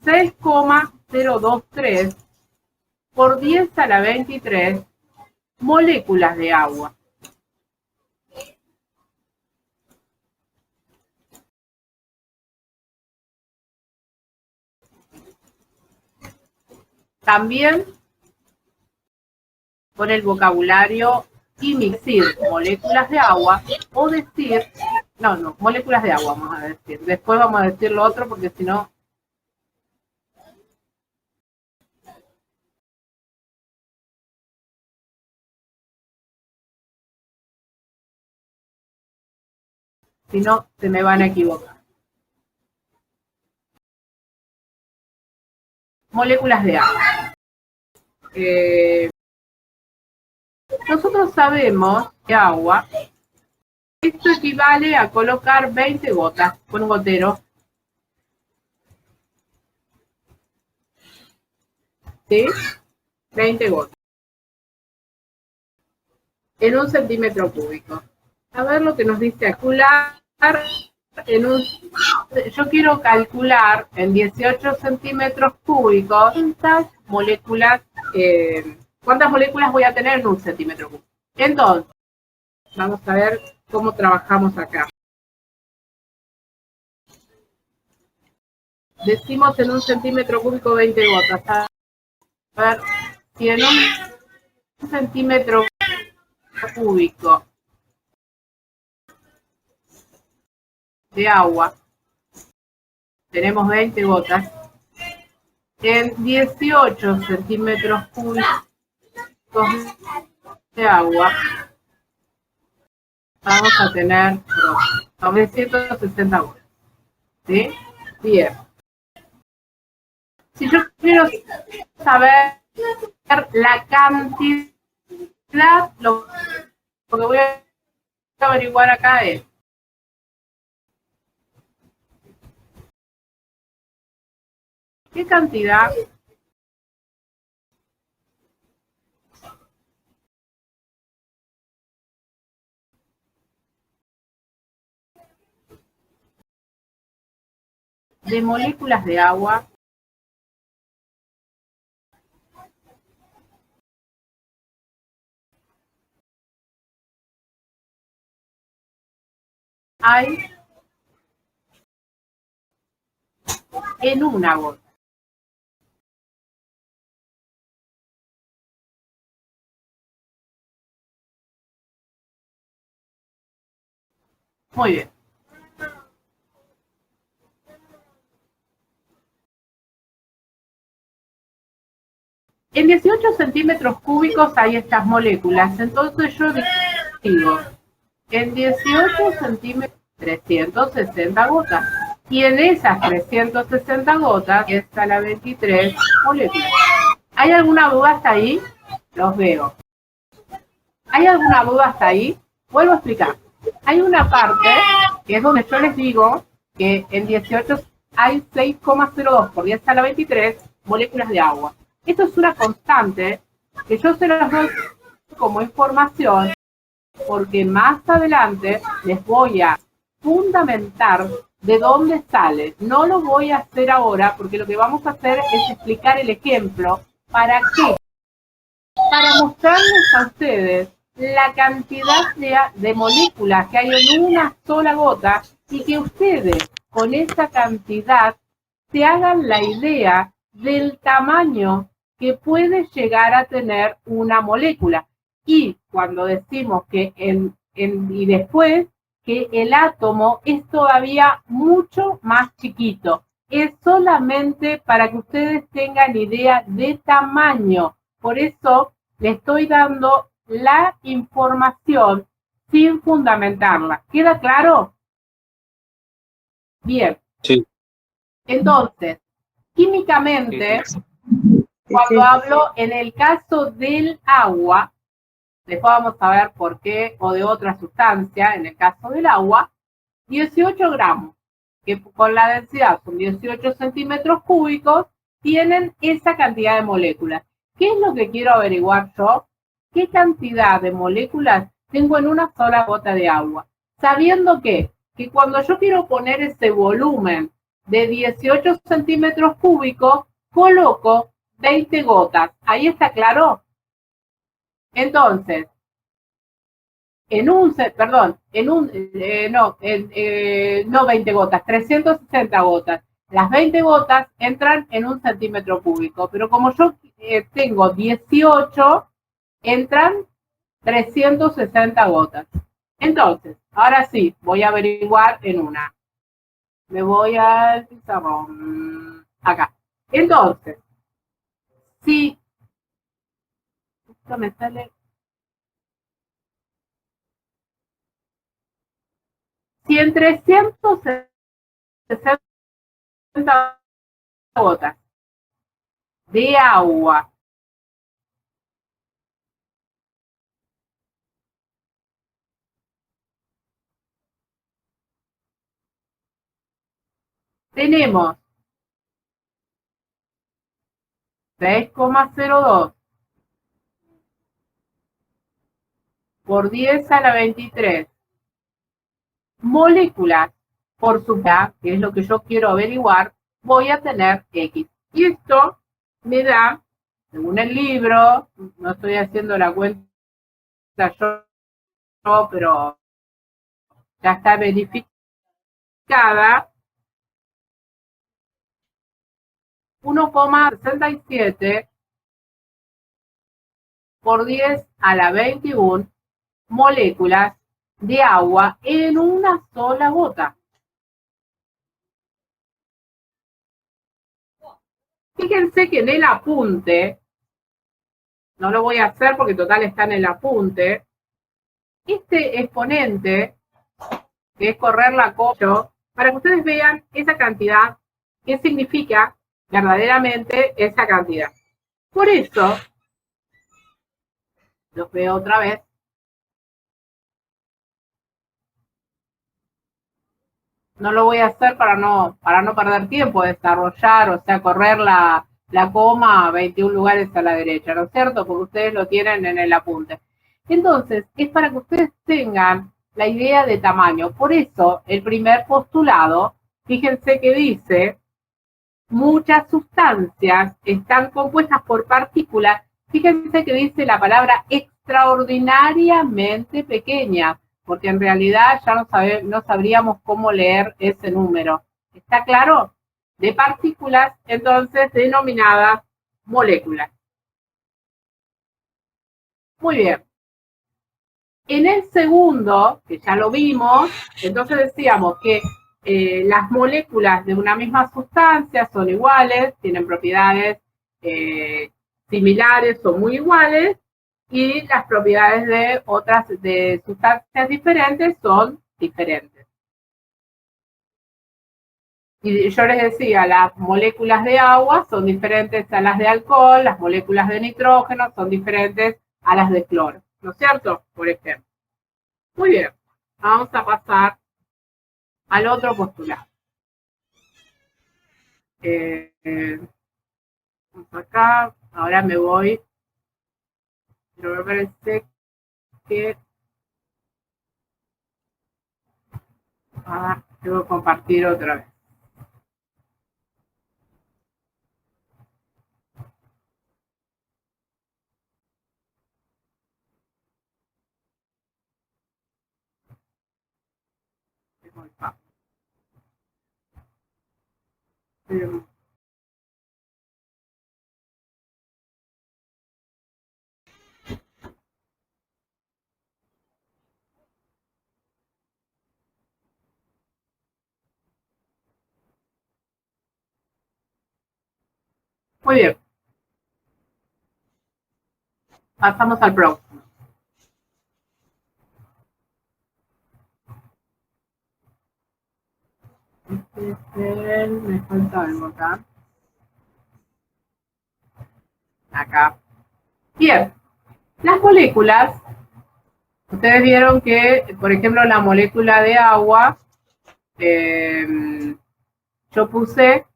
6,023 por 10 a la 23 moléculas de agua. También con el vocabulario IMIXIR, moléculas de agua, o decir, no, moléculas de agua vamos a decir. Después vamos a decir lo otro porque si no... Si no, se me van a equivocar. Moléculas de agua. Nosotros sabemos que agua, esto equivale a colocar 20 gotas con un gotero. ¿Sí? 20 gotas. En 1 centímetro cúbico. A ver lo que nos dice calcular yo quiero calcular en 18 centímetros cúbicos cuántas moléculas voy a tener en 1 centímetro cúbico. Entonces, vamos a ver cómo trabajamos acá. Decimos en 1 centímetro cúbico 20 gotas. A ver, si en un centímetro cúbico de agua tenemos 20 gotas, en 18 centímetros cúbicos de agua vamos a tener 960 gotas. ¿Sí? Bien. Si yo quiero saber la cantidad, lo que voy a averiguar acá es ¿qué cantidad de moléculas de agua hay en una gota? Muy bien. En 18 centímetros cúbicos hay estas moléculas, entonces yo digo, en 18 centímetros, 360 gotas. Y en esas 360 gotas está la 23 moléculas. ¿Hay alguna duda hasta ahí? Los veo. ¿Hay alguna duda hasta ahí? Vuelvo a explicar. Hay una parte que es donde yo les digo que en 18 hay 6,02 por 10 a la 23 moléculas de agua. Esto es una constante que yo se las doy como información porque más adelante les voy a fundamentar de dónde sale. No lo voy a hacer ahora porque lo que vamos a hacer es explicar el ejemplo. ¿Para qué? Para mostrarles a ustedes la cantidad de moléculas que hay en una sola gota y que ustedes con esa cantidad se hagan la idea del tamaño que puede llegar a tener una molécula. Y cuando decimos que y después que el átomo es todavía mucho más chiquito. Es solamente para que ustedes tengan idea de tamaño. Por eso le estoy dando la información sin fundamentarla. ¿Queda claro? Bien. Sí. Entonces, químicamente, cuando hablo en el caso del agua, después vamos a ver por qué, o de otra sustancia, en el caso del agua, 18 gramos, que con la densidad son 18 centímetros cúbicos, tienen esa cantidad de moléculas. ¿Qué es lo que quiero averiguar yo? ¿Qué cantidad de moléculas tengo en una sola gota de agua? Sabiendo que cuando yo quiero poner ese volumen de 18 centímetros cúbicos, coloco 20 gotas. ¿Ahí está claro? Entonces, no 20 gotas, 360 gotas. Las 20 gotas entran en un centímetro cúbico, pero como yo tengo 18, entran 360 gotas. Entonces, ahora sí, voy a averiguar en una. Me voy al pizarrón. Acá. Entonces, si esto me sale. Si en 360 gotas de agua tenemos 6,02 por 10 a la 23 moléculas por su edad, que es lo que yo quiero averiguar, voy a tener X. Y esto me da, según el libro, no estoy haciendo la cuenta yo, pero ya está verificada, 1,67 por 10 a la 21 moléculas de agua en una sola gota. Fíjense que en el apunte, no lo voy a hacer porque total está en el apunte, este exponente, que es correr la cola, para que ustedes vean esa cantidad, qué significa verdaderamente esa cantidad. Por eso, los veo otra vez. No lo voy a hacer para no perder tiempo, desarrollar, o sea, correr la coma a 21 lugares a la derecha, ¿no es cierto? Porque ustedes lo tienen en el apunte. Entonces, es para que ustedes tengan la idea de tamaño. Por eso, el primer postulado, fíjense que dice, muchas sustancias están compuestas por partículas. Fíjense que dice la palabra extraordinariamente pequeñas, porque en realidad ya no sabríamos cómo leer ese número. ¿Está claro? De partículas, entonces, denominadas moléculas. Muy bien. En el segundo, que ya lo vimos, entonces decíamos que las moléculas de una misma sustancia son iguales, tienen propiedades similares o muy iguales, y las propiedades de otras sustancias diferentes son diferentes. Y yo les decía, las moléculas de agua son diferentes a las de alcohol, las moléculas de nitrógeno son diferentes a las de cloro, ¿no es cierto? Por ejemplo. Muy bien, vamos a pasar al otro postulado. Vamos acá, ahora me voy, pero me parece que debo compartir otra vez. Muy bien. Pasamos al próximo. Me falta algo acá. Acá. Bien. Las moléculas, ustedes vieron que, por ejemplo, la molécula de agua, yo puse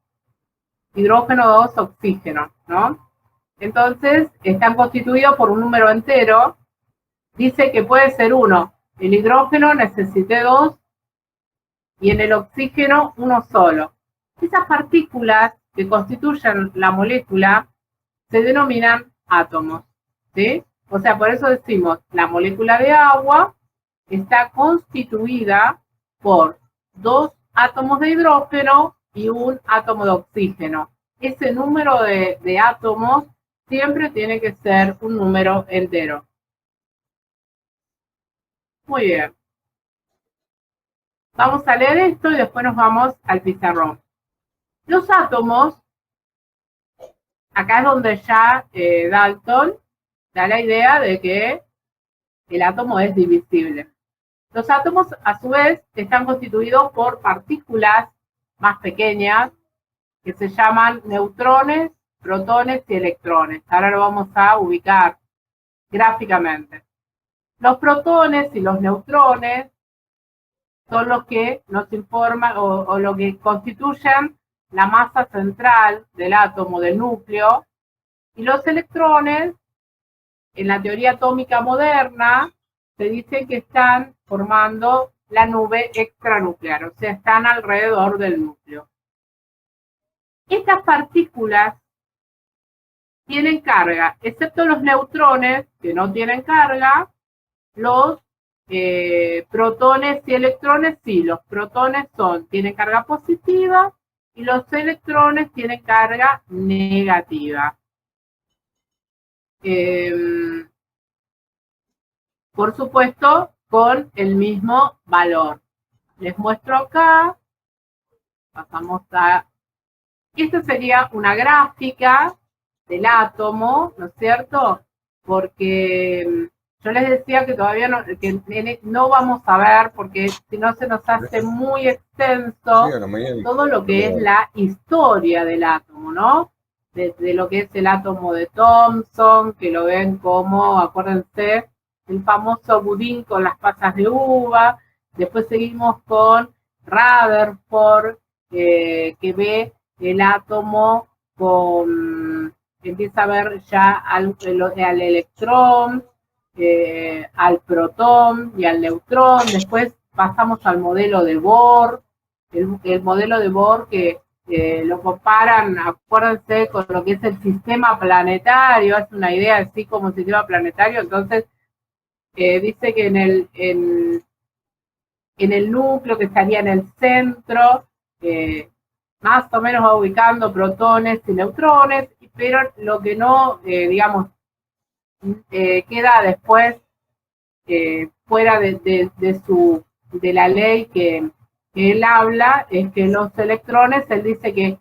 hidrógeno 2, oxígeno, ¿no? Entonces, están constituidos por un número entero. Dice que puede ser 1. El hidrógeno necesité 2 y en el oxígeno 1 solo. Esas partículas que constituyen la molécula se denominan átomos, ¿sí? O sea, por eso decimos, la molécula de agua está constituida por 2 átomos de hidrógeno y 1 átomo de oxígeno. Ese número de átomos siempre tiene que ser un número entero. Muy bien. Vamos a leer esto y después nos vamos al pizarrón. Los átomos, acá es donde ya Dalton da la idea de que el átomo es divisible. Los átomos, a su vez, están constituidos por partículas más pequeñas que se llaman neutrones, protones y electrones. Ahora lo vamos a ubicar gráficamente. Los protones y los neutrones son los que nos informan o lo que constituyen la masa central del átomo, del núcleo, y los electrones, en la teoría atómica moderna, se dice que están formando la nube extranuclear, o sea, están alrededor del núcleo. Estas partículas tienen carga, excepto los neutrones, que no tienen carga. Los protones y electrones, sí, los protones tienen carga positiva y los electrones tienen carga negativa. por supuesto, con el mismo valor. Les muestro acá, pasamos a... Esta sería una gráfica del átomo, ¿no es cierto? Porque yo les decía que todavía no vamos a ver, porque si no se nos hace muy extenso todo lo que es la historia del átomo, ¿no? De lo que es el átomo de Thomson, que lo ven como, acuérdense, el famoso budín con las pasas de uva. Después seguimos con Rutherford, que ve el átomo con, empieza a ver ya al electrón, al protón y al neutrón. Después pasamos al modelo de Bohr, el modelo de Bohr que lo comparan, acuérdense, con lo que es el sistema planetario, es una idea así como un sistema planetario. Entonces dice que en el núcleo, que estaría en el centro, más o menos va ubicando protones y neutrones, pero lo que no, digamos, queda después fuera de la ley que él habla, es que los electrones, él dice que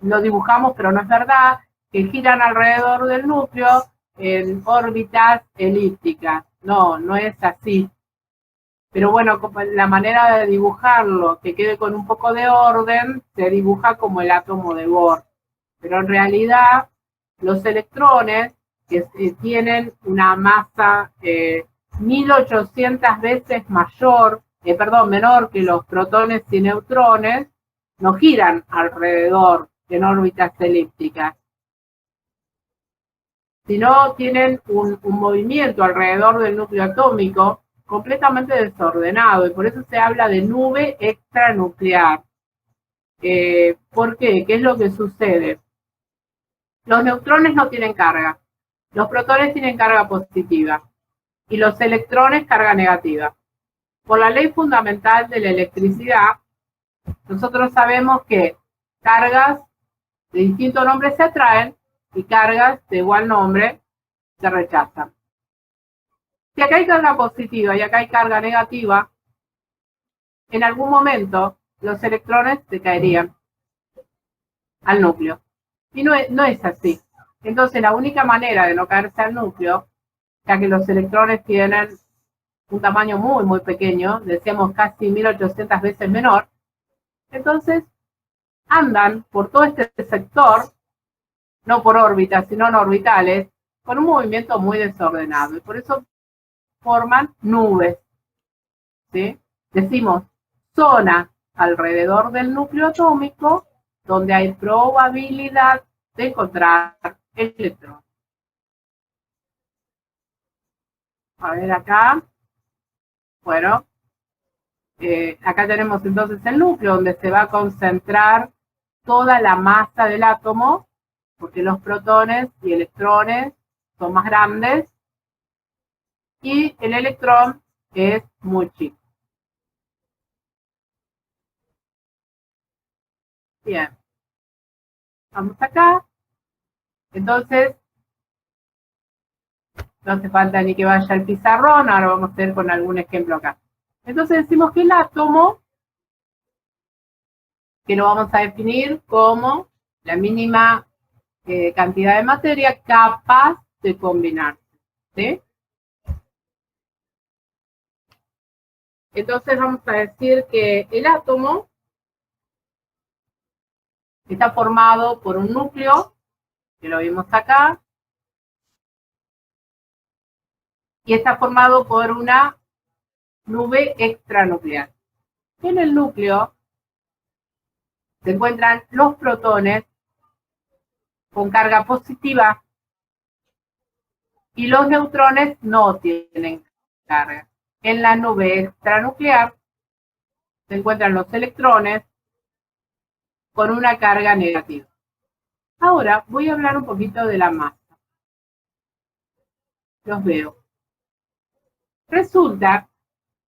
lo dibujamos, pero no es verdad, que giran alrededor del núcleo en órbitas elípticas. No, no es así. Pero bueno, la manera de dibujarlo, que quede con un poco de orden, se dibuja como el átomo de Bohr. Pero en realidad, los electrones, que tienen una masa 1800 veces menor que los protones y neutrones, no giran alrededor en órbitas elípticas, sino tienen un movimiento alrededor del núcleo atómico completamente desordenado, y por eso se habla de nube extranuclear. ¿Por qué? ¿Qué es lo que sucede? Los neutrones no tienen carga, los protones tienen carga positiva, y los electrones carga negativa. Por la ley fundamental de la electricidad, nosotros sabemos que cargas de distinto nombre se atraen y cargas de igual nombre se rechazan. Si acá hay carga positiva y acá hay carga negativa, en algún momento los electrones se caerían al núcleo. Y no es así. Entonces la única manera de no caerse al núcleo, ya que los electrones tienen un tamaño muy, muy pequeño, decíamos casi 1800 veces menor, entonces andan por todo este sector, no por órbitas, sino en orbitales, con un movimiento muy desordenado. Y por eso forman nubes, ¿sí? Decimos zona alrededor del núcleo atómico donde hay probabilidad de encontrar electrones. A ver acá. Bueno, acá tenemos entonces el núcleo donde se va a concentrar toda la masa del átomo, porque los protones y electrones son más grandes y el electrón es muy chico. Bien. Vamos acá. Entonces, no hace falta ni que vaya al pizarrón, ahora vamos a hacer con algún ejemplo acá. Entonces decimos que el átomo, que lo vamos a definir como la mínima cantidad de materia capaz de combinarse, ¿sí? Entonces vamos a decir que el átomo está formado por un núcleo, que lo vimos acá, y está formado por una nube extranuclear. En el núcleo se encuentran los protones con carga positiva y los neutrones no tienen carga. En la nube extranuclear se encuentran los electrones con una carga negativa. Ahora voy a hablar un poquito de la masa. Los veo. Resulta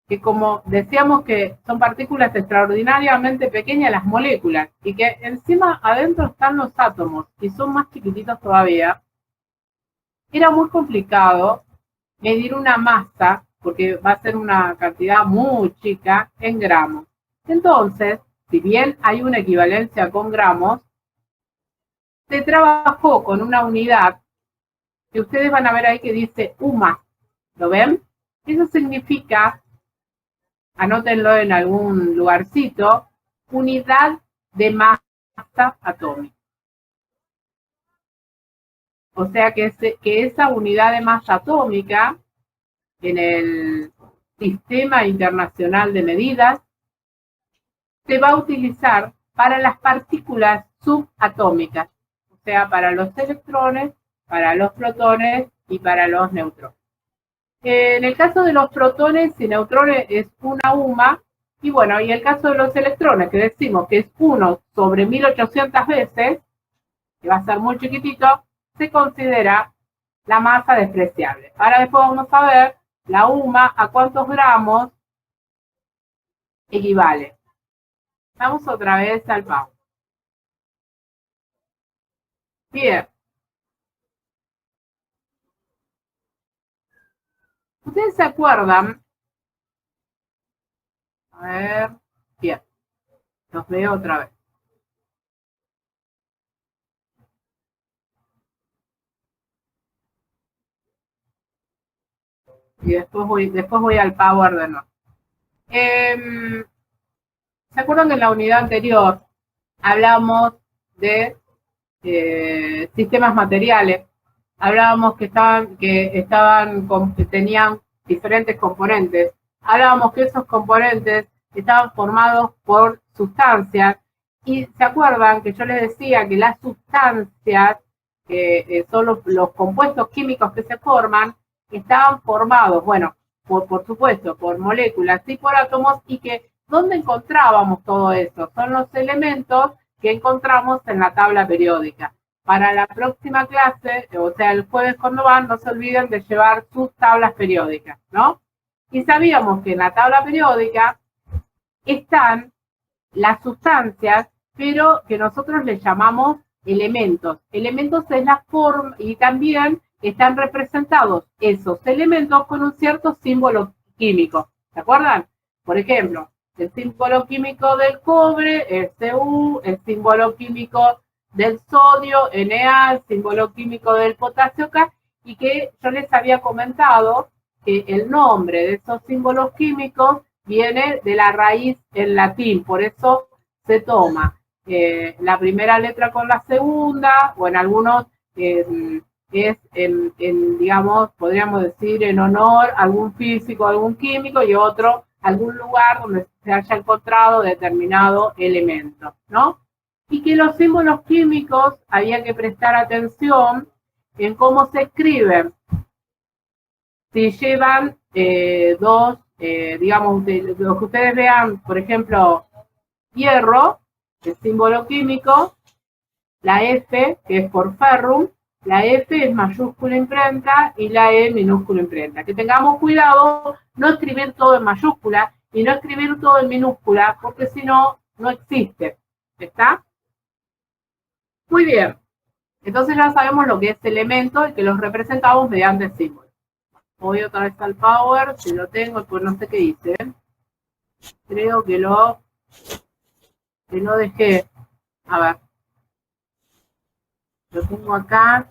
que, como decíamos, que son partículas extraordinariamente pequeñas las moléculas y que encima adentro están los átomos y son más chiquititos todavía, era muy complicado medir una masa, porque va a ser una cantidad muy chica, en gramos. Entonces, si bien hay una equivalencia con gramos, se trabajó con una unidad que ustedes van a ver ahí que dice UMA. ¿Lo ven? Eso significa, anótenlo en algún lugarcito, unidad de masa atómica. O sea que esa unidad de masa atómica en el Sistema Internacional de Medidas se va a utilizar para las partículas subatómicas, o sea, para los electrones, para los protones y para los neutrones. En el caso de los protones y neutrones es una UMA, y bueno, y el caso de los electrones, que decimos que es 1 sobre 1800 veces, que va a ser muy chiquitito, se considera la masa despreciable. Ahora después vamos a ver la UMA a cuántos gramos equivale. Vamos otra vez al PAO. Bien. ¿Ustedes se acuerdan? A ver. Bien. Los veo otra vez. Y después voy al power de nuevo. ¿Se acuerdan que en la unidad anterior hablamos de sistemas materiales? Hablábamos que tenían diferentes componentes. Hablábamos que esos componentes estaban formados por sustancias. Y se acuerdan que yo les decía que las sustancias, son los compuestos químicos que se forman, estaban formados, bueno, por supuesto, por moléculas y por átomos, y que ¿dónde encontrábamos todo eso? Son los elementos que encontramos en la tabla periódica. Para la próxima clase, o sea, el jueves cuando van, no se olviden de llevar sus tablas periódicas, ¿no? Y sabíamos que en la tabla periódica están las sustancias, pero que nosotros les llamamos elementos. Elementos es la forma, y también están representados esos elementos con un cierto símbolo químico. ¿Se acuerdan? Por ejemplo, el símbolo químico del cobre es Cu, el símbolo químico del sodio, Na, el símbolo químico del potasio, K, y que yo les había comentado que el nombre de esos símbolos químicos viene de la raíz en latín, por eso se toma la primera letra con la segunda, o en algunos es digamos, podríamos decir en honor a algún físico, algún químico, y otro, algún lugar donde se haya encontrado determinado elemento, ¿no? Y que los símbolos químicos había que prestar atención en cómo se escriben. Si llevan dos, digamos, lo que ustedes vean, por ejemplo, hierro, el símbolo químico, la F, que es por ferrum, la F es mayúscula imprenta y la E minúscula imprenta. Que tengamos cuidado, no escribir todo en mayúscula y no escribir todo en minúscula, porque si no, no existe. ¿Está? Muy bien. Entonces ya sabemos lo que es elemento y que los representamos mediante símbolos. Voy otra vez al power, si lo tengo, pues no sé qué hice. Creo que lo dejé. A ver. Lo tengo acá.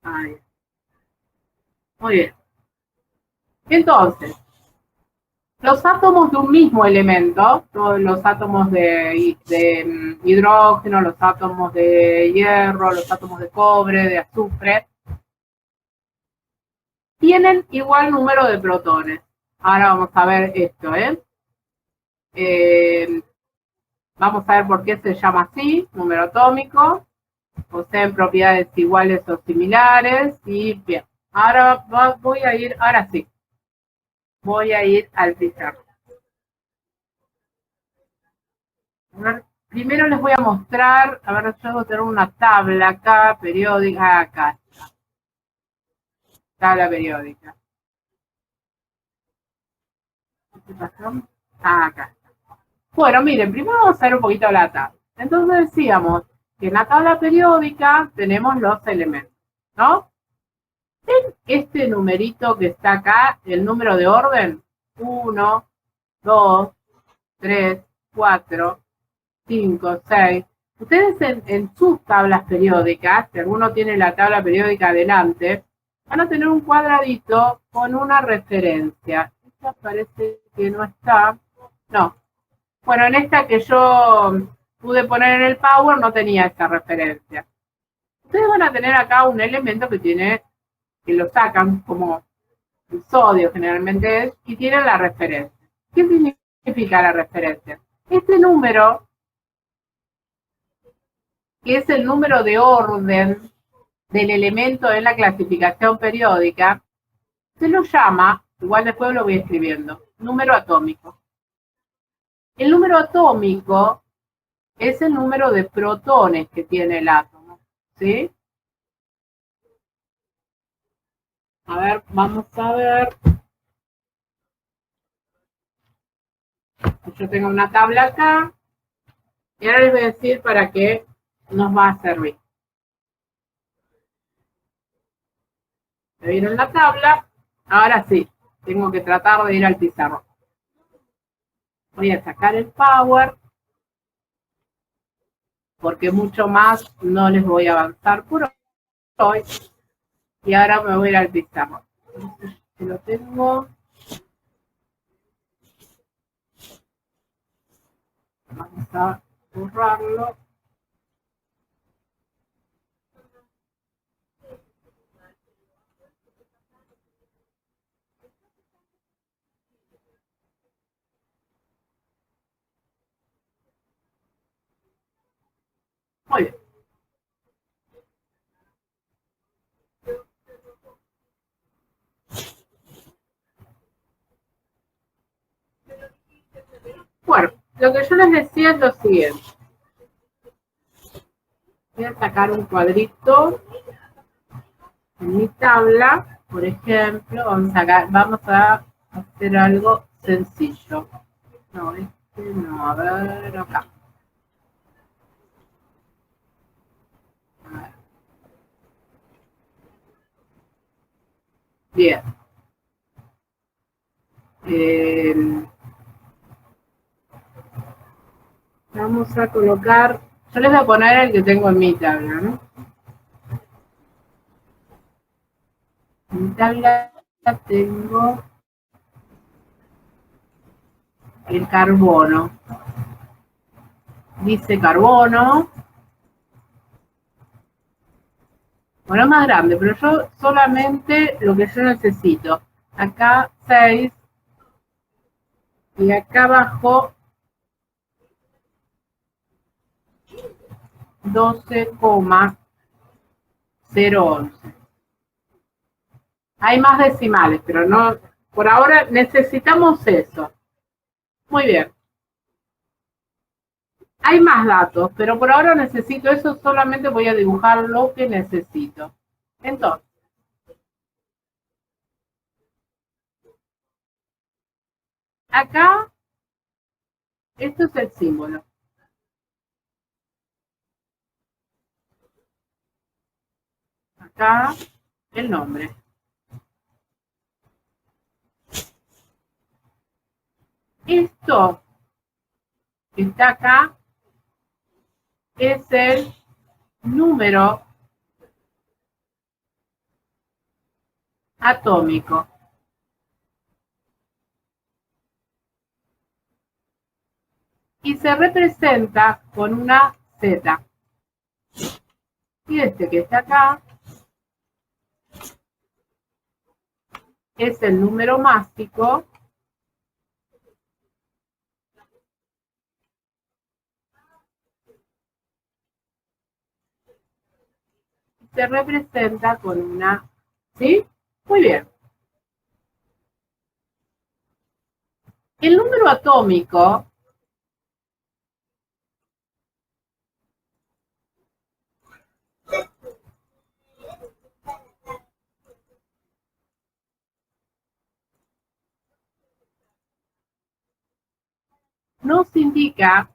Ahí. Muy bien. Entonces, los átomos de un mismo elemento, todos los átomos de hidrógeno, los átomos de hierro, los átomos de cobre, de azufre, tienen igual número de protones. Ahora vamos a ver esto, vamos a ver por qué se llama así, número atómico, poseen propiedades iguales o similares, y bien. Ahora voy a ir, ahora sí, voy a ir al pizarro. Primero les voy a mostrar, a ver, yo voy a tener una tabla acá, periódica, acá está. Tabla periódica. ¿Qué pasó? Acá está. Bueno, miren, primero vamos a ver un poquito la tabla. Entonces decíamos que en la tabla periódica tenemos los elementos, ¿no? En este numerito que está acá, el número de orden, 1, 2, 3, 4, 5, 6. Ustedes en sus tablas periódicas, si alguno tiene la tabla periódica adelante, van a tener un cuadradito con una referencia. Esta parece que no está. No. Bueno, en esta que yo pude poner en el Power no tenía esta referencia. Ustedes van a tener acá un elemento que lo sacan como el sodio generalmente es, y tienen la referencia. ¿Qué significa la referencia? Este número, que es el número de orden del elemento en la clasificación periódica, se lo llama, igual después lo voy escribiendo, número atómico. El número atómico es el número de protones que tiene el átomo, ¿sí? A ver, vamos a ver. Yo tengo una tabla acá, y ahora les voy a decir para qué nos va a servir. ¿Me vieron la tabla? Ahora sí, tengo que tratar de ir al pizarrón. Voy a sacar el Power, porque mucho más no les voy a avanzar por hoy. Y ahora me voy a ir al pizarrón. Si lo tengo. Vamos a borrarlo. Muy bien. Bueno, lo que yo les decía es lo siguiente. Voy a sacar un cuadrito en mi tabla, por ejemplo, vamos a hacer algo sencillo. No, no, a ver acá. A ver. Bien. Vamos a colocar, yo les voy a poner el que tengo en mi tabla, ¿no? En mi tabla tengo el carbono. Dice carbono. Bueno, es más grande, pero yo solamente lo que yo necesito. Acá 6 y acá abajo 12,011. Hay más decimales, pero no, por ahora necesitamos eso. Muy bien. Hay más datos, pero por ahora necesito eso, solamente voy a dibujar lo que necesito. Entonces, acá, esto es el símbolo. Acá, el nombre. Esto que está acá es el número atómico. Y se representa con una Z. Y este que está acá es el número másico se representa con una, ¿sí? Muy bien. El número atómico nos indica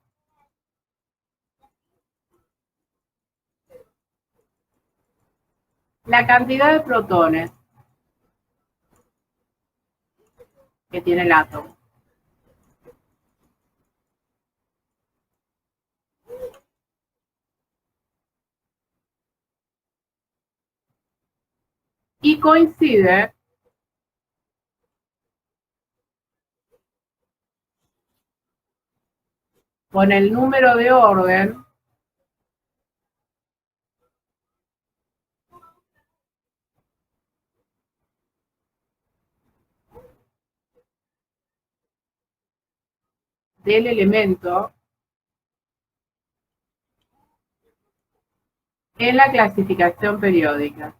la cantidad de protones que tiene el átomo. Y coincide con el número de orden del elemento en la clasificación periódica.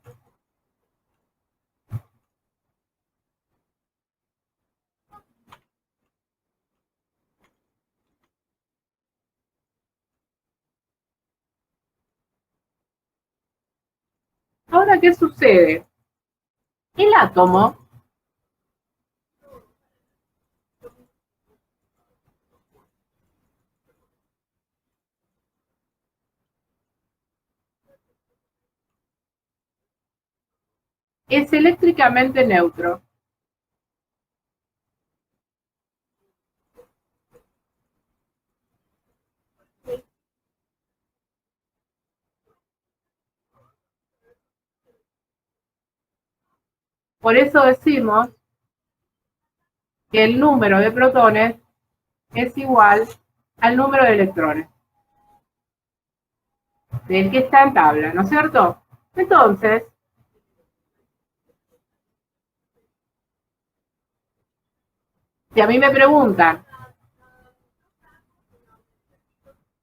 Ahora, ¿qué sucede? El átomo es eléctricamente neutro. Por eso decimos que el número de protones es igual al número de electrones del que está en tabla, ¿no es cierto? Entonces, si a mí me preguntan,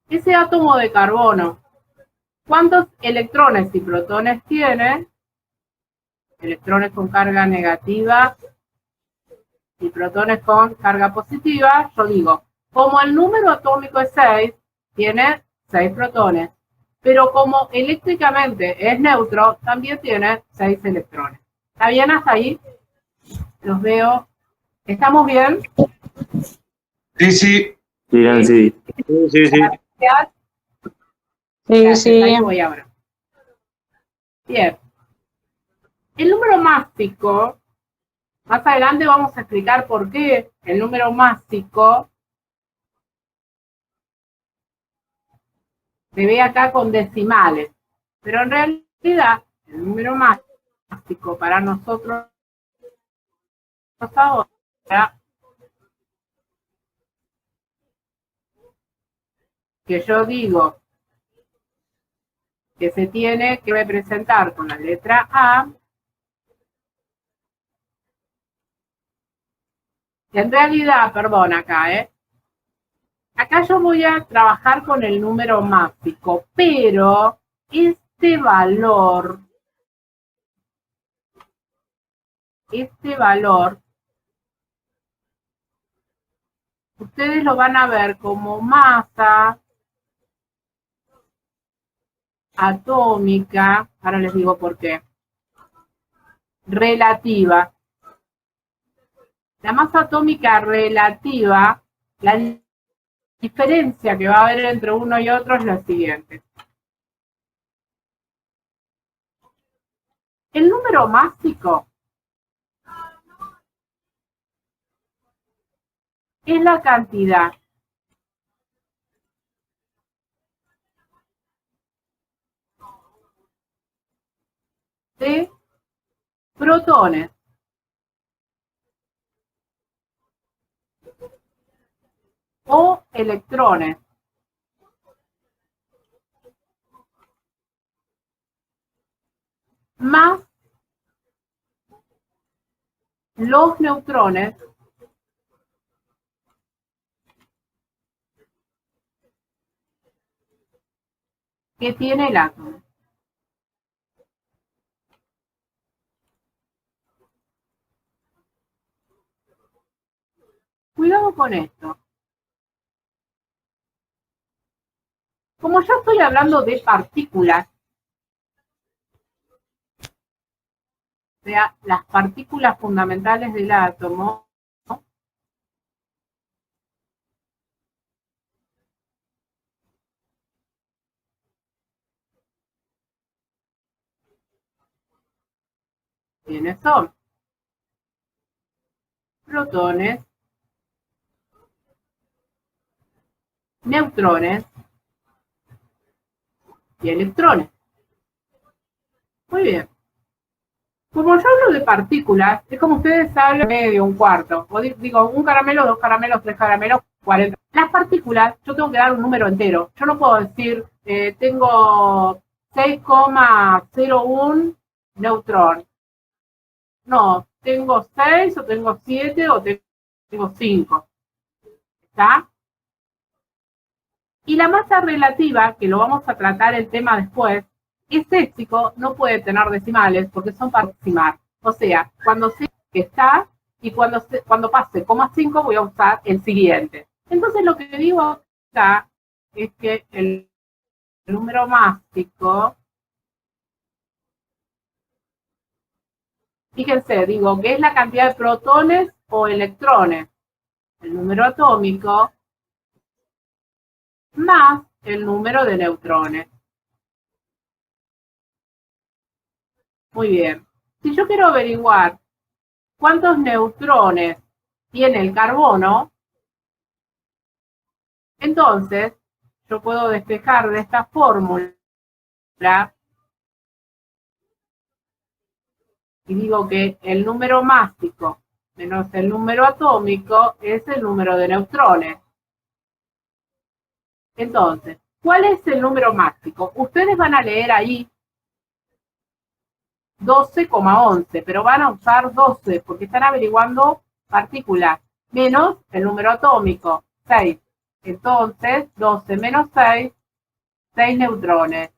ese átomo de carbono, ¿cuántos electrones y protones tiene? Electrones con carga negativa y protones con carga positiva. Yo digo, como el número atómico es 6, tiene 6 protones. Pero como eléctricamente es neutro, también tiene 6 electrones. ¿Está bien hasta ahí? Los veo. ¿Estamos bien? Sí, sí. Sí, Nancy. Sí, sí. Gracias. Sí, Gracias, sí. ahí voy ahora. Bien. El número másico, más adelante vamos a explicar por qué el número másico se ve acá con decimales. Pero en realidad, el número másico para nosotros ahora, que yo digo que se tiene que representar con la letra A, en realidad, perdón acá, acá yo voy a trabajar con el número másico, pero este valor, ustedes lo van a ver como masa atómica, ahora les digo por qué, relativa. La masa atómica relativa, la diferencia que va a haber entre uno y otro es la siguiente. El número másico es la cantidad de protones o electrones más los neutrones que tiene el átomo. Cuidado con esto. Como yo estoy hablando de partículas, o sea, las partículas fundamentales del átomo, ¿Quiénes son? Protones, neutrones y electrones. Muy bien. Como yo hablo de partículas, es como ustedes hablan medio, un cuarto. O digo, un caramelo, 2 caramelos, 3 caramelos, 40. Las partículas, yo tengo que dar un número entero. Yo no puedo decir, tengo 6,01 neutrón. No, tengo 6 o tengo 7 o tengo 5. ¿Está? Y la masa relativa, que lo vamos a tratar el tema después, ese chico no puede tener decimales porque son para aproximar. O sea, cuando sé que está y cuando pase 0,5 voy a usar el siguiente. Entonces lo que digo acá es que el número másico, fíjense, digo que es la cantidad de protones o electrones. El número atómico más el número de neutrones. Muy bien. Si yo quiero averiguar cuántos neutrones tiene el carbono, entonces yo puedo despejar de esta fórmula y digo que el número másico menos el número atómico es el número de neutrones. Entonces, ¿cuál es el número másico? Ustedes van a leer ahí 12,11, pero van a usar 12 porque están averiguando partículas, menos el número atómico, 6. Entonces, 12 menos 6, 6 neutrones.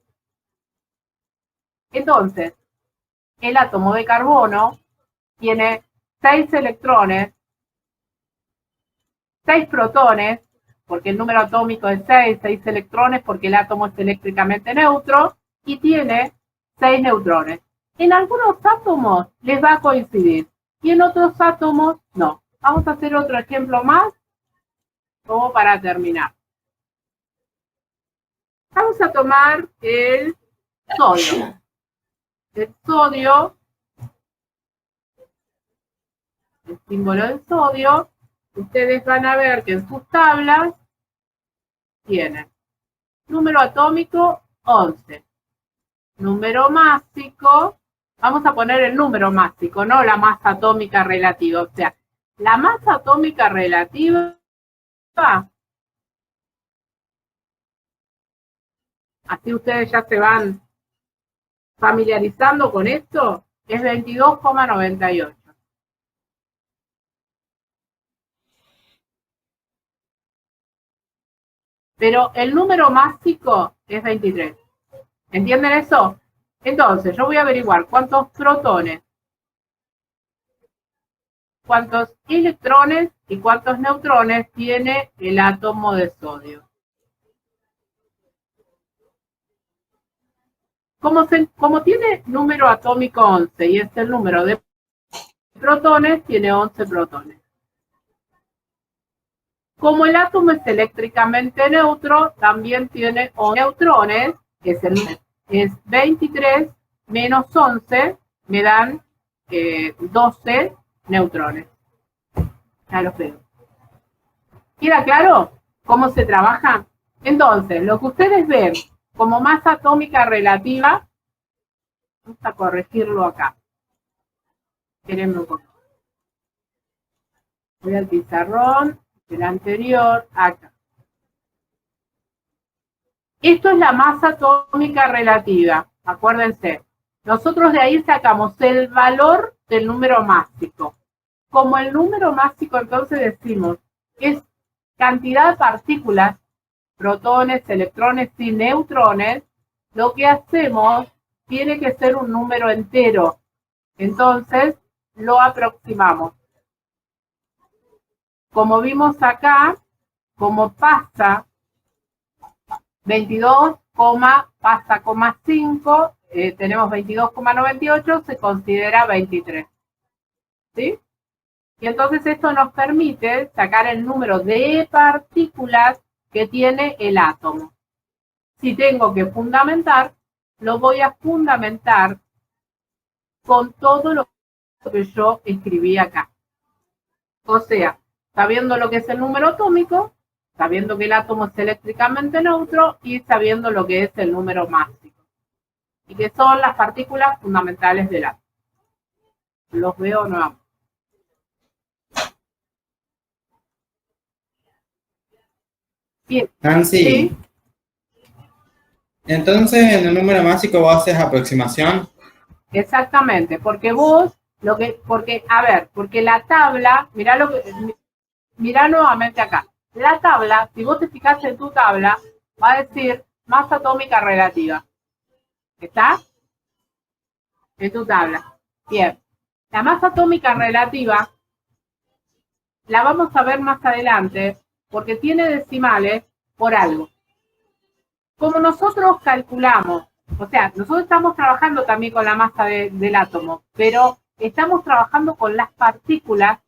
Entonces, el átomo de carbono tiene 6 electrones, 6 protones, porque el número atómico es 6, 6 electrones porque el átomo es eléctricamente neutro, y tiene 6 neutrones. En algunos átomos les va a coincidir y en otros átomos no. Vamos a hacer otro ejemplo más como para terminar. Vamos a tomar el sodio. El sodio, el símbolo del sodio, ustedes van a ver que en sus tablas tienen número atómico 11. Número másico, vamos a poner el número másico, no la masa atómica relativa. O sea, la masa atómica relativa, así ustedes ya se van familiarizando con esto, es 22,98. Pero el número másico es 23. ¿Entienden eso? Entonces, yo voy a averiguar cuántos protones, cuántos electrones y cuántos neutrones tiene el átomo de sodio. Como tiene número atómico 11 y es el número de protones, tiene 11 protones. Como el átomo es eléctricamente neutro, también tiene 11 neutrones, que es 23 menos 11, me dan 12 neutrones. Ya los veo. ¿Queda claro cómo se trabaja? Entonces, lo que ustedes ven como masa atómica relativa, vamos a corregirlo acá. Espérenme un poco. Voy al pizarrón, el anterior, acá. Esto es la masa atómica relativa, acuérdense. Nosotros de ahí sacamos el valor del número másico. Como el número másico, entonces decimos, es cantidad de partículas, protones, electrones y neutrones, lo que hacemos tiene que ser un número entero. Entonces, lo aproximamos. Como vimos acá, como pasa 22, pasa, 5, tenemos 22,98, se considera 23. ¿Sí? Y entonces esto nos permite sacar el número de partículas que tiene el átomo. Si tengo que fundamentar, lo voy a fundamentar con todo lo que yo escribí acá. O sea, sabiendo lo que es el número atómico, sabiendo que el átomo es eléctricamente neutro y sabiendo lo que es el número másico. Y que son las partículas fundamentales del átomo. Los veo nuevamente. Bien. Nancy, Sí. entonces en el número másico vos haces aproximación. Exactamente, porque vos, porque la tabla, mirá nuevamente acá. La tabla, si vos te fijas en tu tabla, va a decir masa atómica relativa. ¿Está? En tu tabla. Bien. La masa atómica relativa la vamos a ver más adelante, porque tiene decimales por algo. Como nosotros calculamos, o sea, nosotros estamos trabajando también con la masa del átomo, pero estamos trabajando con las partículas.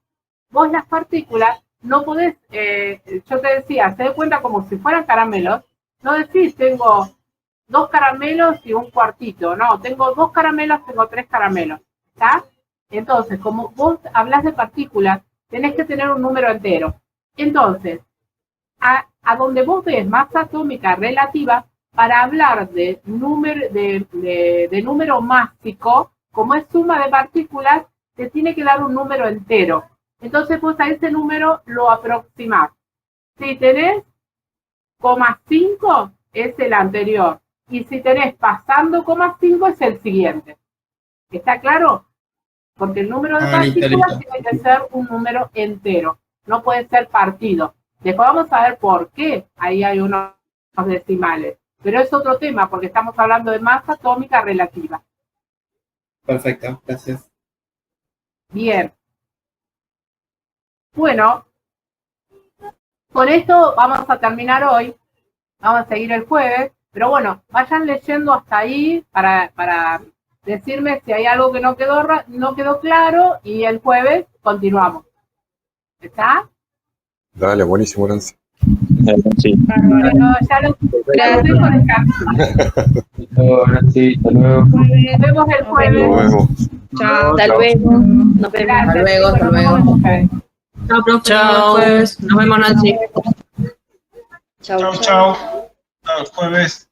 Vos las partículas no podés, yo te decía, se da cuenta como si fueran caramelos, no decís tengo 2 caramelos y un cuartito, no, tengo 2 caramelos, tengo 3 caramelos, ¿está? Entonces, como vos hablas de partículas, tenés que tener un número entero. Entonces, a donde vos ves masa atómica relativa, para hablar de número másico, como es suma de partículas, te tiene que dar un número entero. Entonces vos a ese número lo aproximás. Si tenés 0,5 es el anterior. Y si tenés pasando 0,5 es el siguiente. ¿Está claro? Porque el número de partículas tiene que ser un número entero. No puede ser partido. Después vamos a ver por qué ahí hay unos decimales. Pero es otro tema, porque estamos hablando de masa atómica relativa. Perfecto, gracias. Bien. Bueno, con esto vamos a terminar hoy. Vamos a seguir el jueves. Pero bueno, vayan leyendo hasta ahí para decirme si hay algo que no quedó claro y el jueves continuamos. ¿Está? Dale, buenísimo, Nancy. Sí. Bueno, ya lo dejo descansar. Nancy, hasta luego. Nos vemos el Nos jueves. vemos. Chao. Hasta luego. Nos vemos. Gracias, Hasta luego, chicos, hasta nos vemos el luego. jueves. Chao, profe. Chao. Nos vemos, Nancy. Chau, chau. Hasta el jueves.